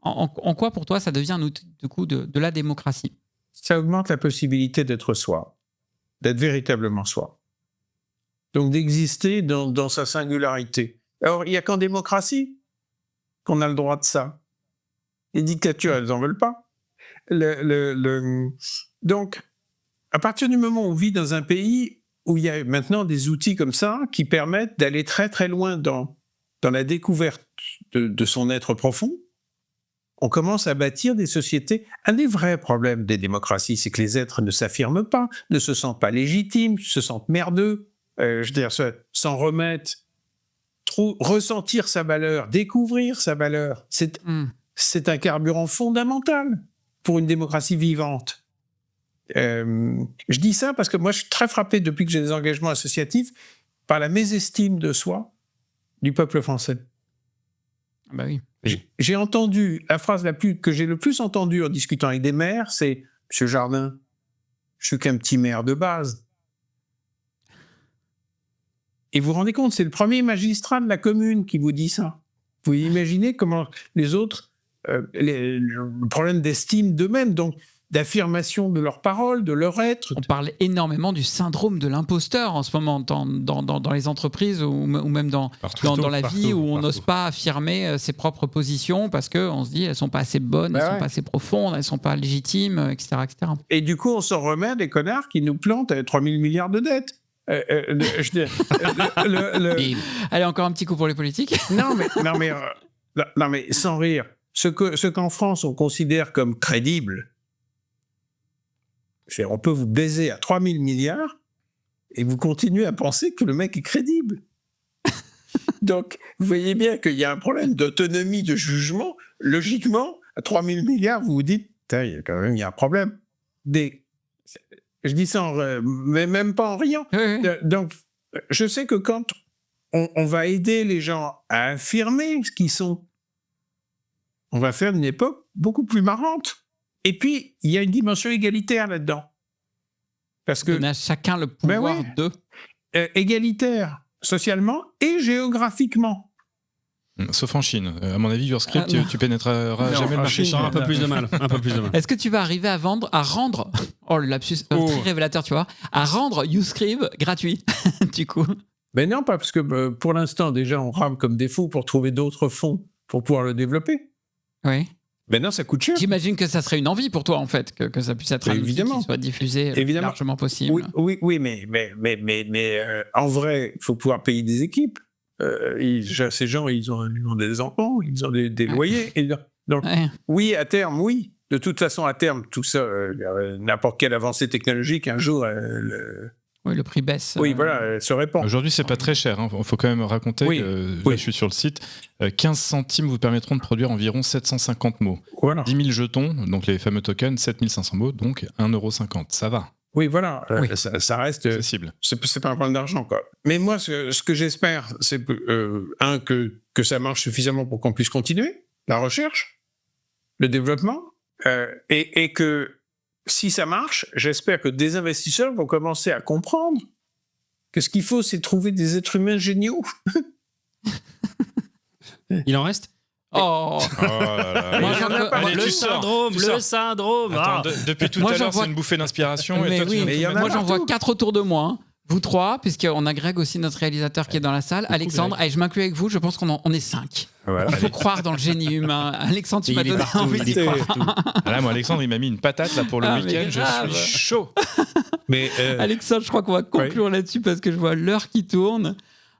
En quoi, pour toi, ça devient un outil de la démocratie? Ça augmente la possibilité d'être soi, d'être véritablement soi. Donc d'exister dans sa singularité. Alors, il n'y a qu'en démocratie qu'on a le droit de ça. Les dictatures, elles n'en veulent pas. Donc, à partir du moment où on vit dans un pays où il y a maintenant des outils comme ça qui permettent d'aller très très loin dans la découverte de son être profond, on commence à bâtir des sociétés. Un des vrais problèmes des démocraties, c'est que les êtres ne s'affirment pas, ne se sentent pas légitimes, se sentent merdeux, s'en remettre, ressentir sa valeur, découvrir sa valeur. C'est un carburant fondamental pour une démocratie vivante. Je dis ça parce que moi, je suis très frappé depuis que j'ai des engagements associatifs par la mésestime de soi du peuple français. Bah oui. J'ai entendu, la phrase que j'ai le plus entendue en discutant avec des maires, c'est « Monsieur Jardin, je suis qu'un petit maire de base ». Et vous vous rendez compte, c'est le premier magistrat de la commune qui vous dit ça. Vous imaginez comment les autres, le problème d'estime d'eux-mêmes, donc d'affirmation de leurs paroles, de leur être. On parle énormément du syndrome de l'imposteur en ce moment dans les entreprises ou même dans la vie où on n'ose pas affirmer ses propres positions parce qu'on se dit elles ne sont pas assez bonnes, elles ne sont pas assez profondes, elles ne sont pas légitimes, etc., etc. Et du coup, on s'en remet à des connards qui nous plantent à 3 000 milliards de dettes. Allez, encore un petit coup pour les politiques. Non, mais sans rire. Ce qu'en France, on considère comme crédible, on peut vous baiser à 3 000 milliards et vous continuez à penser que le mec est crédible. Donc, vous voyez bien qu'il y a un problème d'autonomie de jugement. Logiquement, à 3 000 milliards, vous vous dites, il y a un problème. Je dis ça, mais même pas en riant. Oui. Donc, je sais que quand on va aider les gens à affirmer ce qu'ils sont, on va faire une époque beaucoup plus marrante. Et puis, il y a une dimension égalitaire là-dedans. Parce que on a chacun le pouvoir de... égalitaire, socialement et géographiquement. Sauf en Chine. À mon avis, your script, tu pénétreras jamais le marché chinois. Un peu plus de mal. Est-ce que tu vas arriver à rendre... Oh, le lapsus, très révélateur, tu vois. À rendre YouScribe gratuit, du coup. Ben non, pas parce que pour l'instant, déjà, on rame comme des fous pour trouver d'autres fonds pour pouvoir le développer. Oui. Ben non, ça coûte cher. J'imagine que ça serait une envie pour toi, en fait, que ça puisse être un outil qui soit diffusé le plus largement possible. Oui, mais en vrai, il faut pouvoir payer des équipes. Ces gens, ils ont des enfants, ils ont des loyers. Donc, oui, à terme, oui. De toute façon, à terme, tout ça, n'importe quelle avancée technologique, un jour... Oui, le prix baisse. Oui, voilà, se répand. Aujourd'hui, c'est pas très cher. Il faut quand même raconter. Là, je suis sur le site. 15 centimes vous permettront de produire environ 750 mots. Voilà. 10 000 jetons, donc les fameux tokens, 7 500 mots, donc 1,50 €. Ça va. Oui, voilà, Oui. ça reste... accessible. C'est pas un problème d'argent, quoi. Mais moi, ce que j'espère, c'est que ça marche suffisamment pour qu'on puisse continuer la recherche, le développement, et que si ça marche, j'espère que des investisseurs vont commencer à comprendre que ce qu'il faut, c'est trouver des êtres humains géniaux. Il en reste? Oh, Oh là là. Moi, Allez, j'en veux- allez, le tu sors, syndrome, tu le sors. syndrome. Attends, Ah. depuis tout Moi, à j'en l'heure, vois- c'est une bouffée d'inspiration. Et mais toi, tu oui, viens de mais tout il y en a mettre moi j'en partout. vois 4 autour de moi. Hein. Vous 3, puisqu'on a Greg aussi, notre réalisateur, qui est dans la salle. Alexandre, allez, je m'inclus avec vous, je pense on est 5. Voilà. Il faut croire dans le génie humain. Alexandre, tu Et m'as il est donné partout, envie il d'y est croire. partout. Ah là, moi, Alexandre, il m'a mis une patate là pour le Ah, mais week-end. grave. Je suis chaud. Mais Alexandre, je crois qu'on va conclure là-dessus parce que je vois l'heure qui tourne.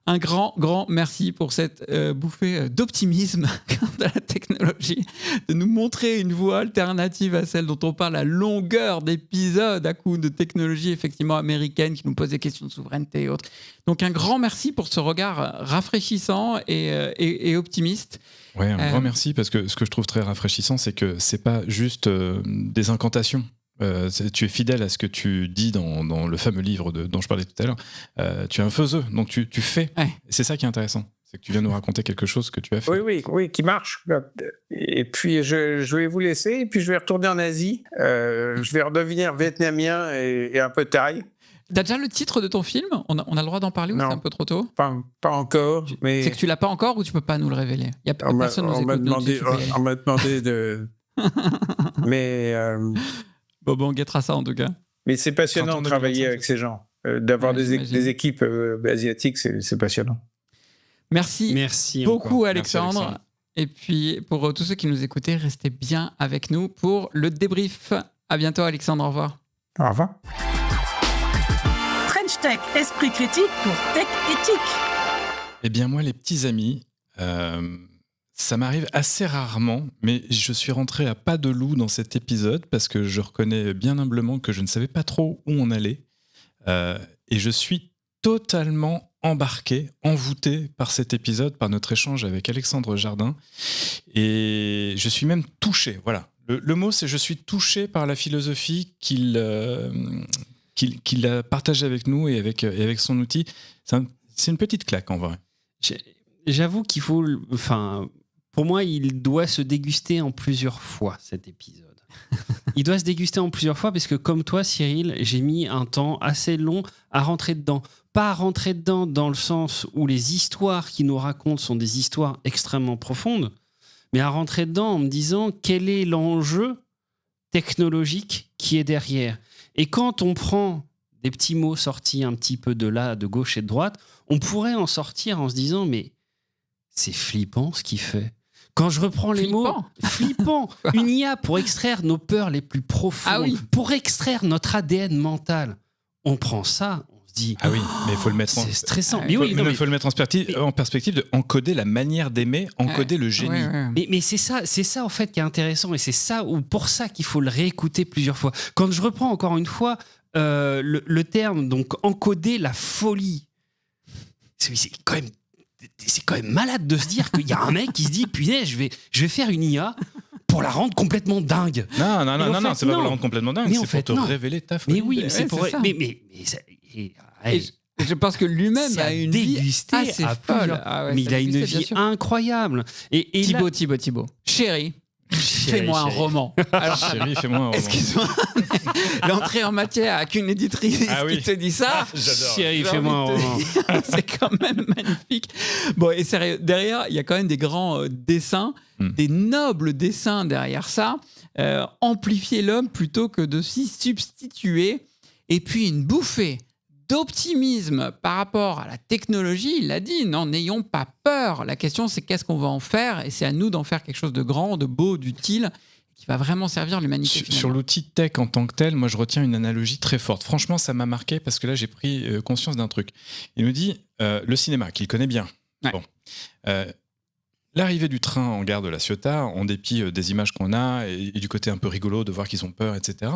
Un grand merci pour cette bouffée d'optimisme quant à la technologie, de nous montrer une voie alternative à celle dont on parle à longueur d'épisodes à coup de technologie effectivement américaine qui nous pose des questions de souveraineté et autres. Donc un grand merci pour ce regard rafraîchissant et optimiste. Ouais, un grand merci parce que ce que je trouve très rafraîchissant, c'est que c'est pas juste des incantations. Tu es fidèle à ce que tu dis dans le fameux livre dont je parlais tout à l'heure. Tu es un faiseux, donc tu fais. Ouais. Et c'est ça qui est intéressant. C'est que tu viens nous raconter quelque chose que tu as fait. oui, qui marche. Et puis, je vais vous laisser, et puis je vais retourner en Asie. Je vais redevenir vietnamien et un peu thaï. T'as déjà le titre de ton film ? On a le droit d'en parler ou Non. c'est un peu trop tôt ? Pas encore, mais C'est que tu l'as pas encore ou tu peux pas nous le révéler ? Il y a personne nous on m'a écoute, donc demandé, tu peux y aller. on m'a demandé de... mais Bon, on guettera ça en tout cas. c'est passionnant Printemps de travailler 2025, avec ces gens. D'avoir Ouais, j'imagine. des équipes asiatiques, c'est passionnant. Merci, Merci beaucoup encore. Alexandre. Merci, Alexandre. Et puis pour tous ceux qui nous écoutaient, restez bien avec nous pour le débrief. À bientôt Alexandre, au revoir. Au revoir. French Tech, esprit critique pour Tech Éthique. Eh bien, moi, les petits amis, ça m'arrive assez rarement, mais je suis rentré à pas de loup dans cet épisode parce que je reconnais bien humblement que je ne savais pas trop où on allait. Et je suis totalement embarqué, envoûté par cet épisode, par notre échange avec Alexandre Jardin. Et je suis même touché, voilà. Le mot, c'est je suis touché par la philosophie qu'il a partagée avec nous et avec son outil. C'est une petite claque, en vrai. J'avoue qu'il faut... Enfin, pour moi, il doit se déguster en plusieurs fois, cet épisode. Il doit se déguster en plusieurs fois parce que, comme toi, Cyril, j'ai mis un temps assez long à rentrer dedans. Pas à rentrer dedans dans le sens où les histoires qu'il nous raconte sont des histoires extrêmement profondes, mais à rentrer dedans en me disant quel est l'enjeu technologique qui est derrière. Et quand on prend des petits mots sortis un petit peu de là, de gauche et de droite, on pourrait en sortir en se disant mais c'est flippant ce qu'il fait. Quand je reprends les mots, flippant, une IA pour extraire nos peurs les plus profondes, pour extraire notre ADN mental, on prend ça, on se dit ah oui, mais il faut le mettre c'est stressant. Il faut le mettre en perspective de encoder la manière d'aimer, encoder le génie. Mais c'est ça en fait qui est intéressant et c'est ça ou pour ça qu'il faut le réécouter plusieurs fois. Quand je reprends encore une fois le terme donc encoder la folie, c'est quand même malade de se dire qu'il y a un mec qui se dit punaise je vais faire une IA pour la rendre complètement dingue. Non, c'est pas pour la rendre complètement dingue, c'est pour te révéler ta folie. Mais oui, c'est pour ça. Mais je pense que lui-même a une vie assez folle. Mais il a une vie incroyable. Et Thibaut. Chérie, fais-moi un roman. Alors, chérie, fais-moi un roman. Excuse-moi. L'entrée en matière avec une éditrice qui te dit ça. J'adore. Chérie, fais-moi un roman. C'est quand même magnifique. Bon, et sérieux, derrière, il y a quand même des grands dessins, des nobles dessins derrière ça. Amplifier l'homme plutôt que de s'y substituer. Et puis une bouffée d'optimisme par rapport à la technologie, il l'a dit, non, n'ayons pas peur. La question, c'est qu'est-ce qu'on va en faire, et c'est à nous d'en faire quelque chose de grand, de beau, d'utile, qui va vraiment servir l'humanité. Sur l'outil tech en tant que tel, moi je retiens une analogie très forte. Franchement, ça m'a marqué parce que là, j'ai pris conscience d'un truc. Il nous dit, le cinéma, qu'il connaît bien. Ouais. Bon. L'arrivée du train en gare de La Ciotat, en dépit des images qu'on a et du côté un peu rigolo de voir qu'ils ont peur, etc.,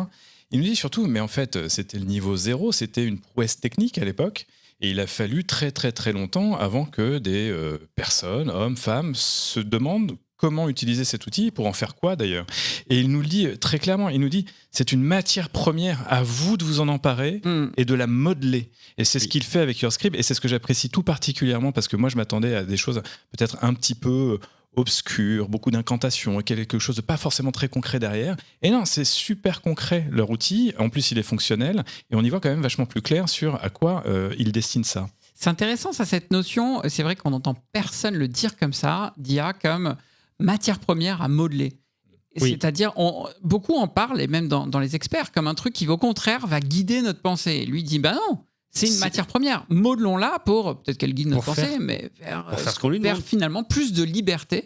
il nous dit surtout, mais en fait, c'était le niveau 0, c'était une prouesse technique à l'époque, et il a fallu très très très longtemps avant que des personnes, hommes, femmes, se demandent comment utiliser cet outil, pour en faire quoi d'ailleurs. Et il nous le dit très clairement, il nous dit c'est une matière première, à vous de vous en emparer et de la modeler. Et c'est ce qu'il fait avec YourScript, et c'est ce que j'apprécie tout particulièrement, parce que moi je m'attendais à des choses peut-être un petit peu obscures, beaucoup d'incantations, quelque chose de pas forcément très concret derrière. Et non, c'est super concret leur outil, en plus il est fonctionnel, et on y voit quand même vachement plus clair sur à quoi il destine ça. C'est intéressant ça, cette notion, c'est vrai qu'on n'entend personne le dire comme ça, d'IA comme matière première à modeler. Oui. C'est-à-dire, beaucoup en parlent, et même dans les experts, comme un truc qui au contraire va guider notre pensée. Lui dit, non, c'est une matière première, modelons-la pour, peut-être qu'elle guide notre pensée, mais vers finalement plus de liberté.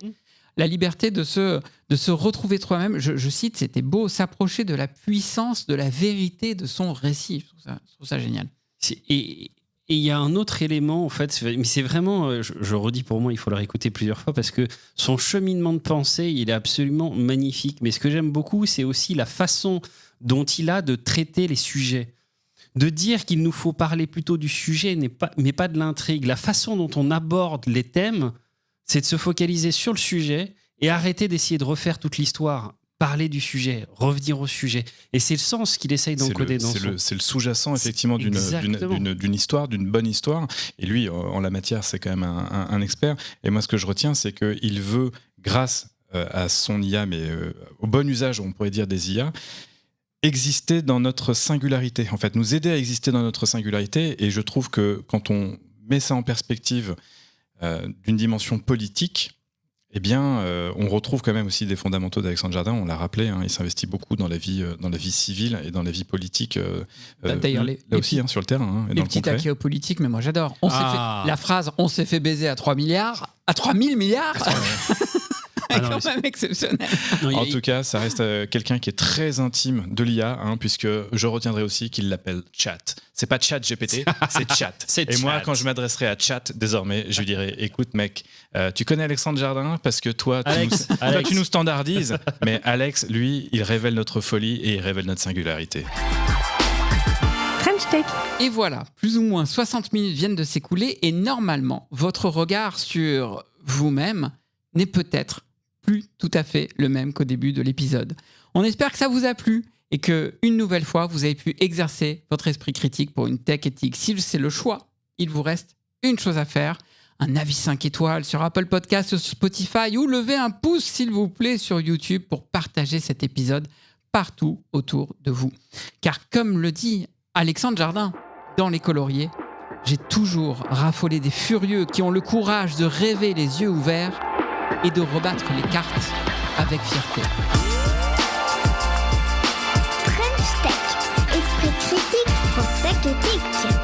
La liberté de se retrouver toi-même. Je cite, c'était beau, s'approcher de la puissance, de la vérité de son récit. Je trouve ça génial. Et il y a un autre élément, en fait, mais c'est vraiment, je redis pour moi, il faut le réécouter plusieurs fois parce que son cheminement de pensée, il est absolument magnifique. Mais ce que j'aime beaucoup, c'est aussi la façon dont il a de traiter les sujets. De dire qu'il nous faut parler plutôt du sujet, mais pas de l'intrigue. La façon dont on aborde les thèmes, c'est de se focaliser sur le sujet et arrêter d'essayer de refaire toute l'histoire. Parler du sujet, revenir au sujet. Et c'est le sens qu'il essaye d'encoder dans son... C'est le sous-jacent, effectivement, d'une histoire, d'une bonne histoire. Et lui, en la matière, c'est quand même un expert. Et moi, ce que je retiens, c'est qu'il veut, grâce à son IA, mais au bon usage, on pourrait dire, des IA, exister dans notre singularité. En fait, nous aider à exister dans notre singularité. Et je trouve que quand on met ça en perspective d'une dimension politique, eh bien, on retrouve quand même aussi des fondamentaux d'Alexandre Jardin. On l'a rappelé, il s'investit beaucoup dans la vie civile et dans la vie politique. D'ailleurs, là aussi, sur le terrain. Et les petits taquets politiques, mais moi j'adore. La phrase « on s'est fait baiser à 3 milliards », à 3000 milliards c'est quand même exceptionnel. En tout cas, ça reste quelqu'un qui est très intime de l'IA, puisque je retiendrai aussi qu'il l'appelle Chat. C'est pas Chat GPT, c'est Chat. Et moi, quand je m'adresserai à Chat, désormais, je lui dirai, écoute mec, tu connais Alexandre Jardin parce que toi, tu nous standardises, mais Alex, lui, il révèle notre folie et il révèle notre singularité. French Tech. Et voilà, plus ou moins 60 minutes viennent de s'écouler et normalement, votre regard sur vous-même n'est peut-être plus tout à fait le même qu'au début de l'épisode. On espère que ça vous a plu et que, une nouvelle fois, vous avez pu exercer votre esprit critique pour une tech éthique. Si c'est le choix, il vous reste une chose à faire, un avis 5 étoiles sur Apple Podcasts, Spotify ou levez un pouce, s'il vous plaît, sur YouTube pour partager cet épisode partout autour de vous. Car comme le dit Alexandre Jardin dans Les Coloriers, j'ai toujours raffolé des furieux qui ont le courage de rêver les yeux ouverts et de rebattre les cartes avec fierté. French Tech, esprit critique pour tech éthique.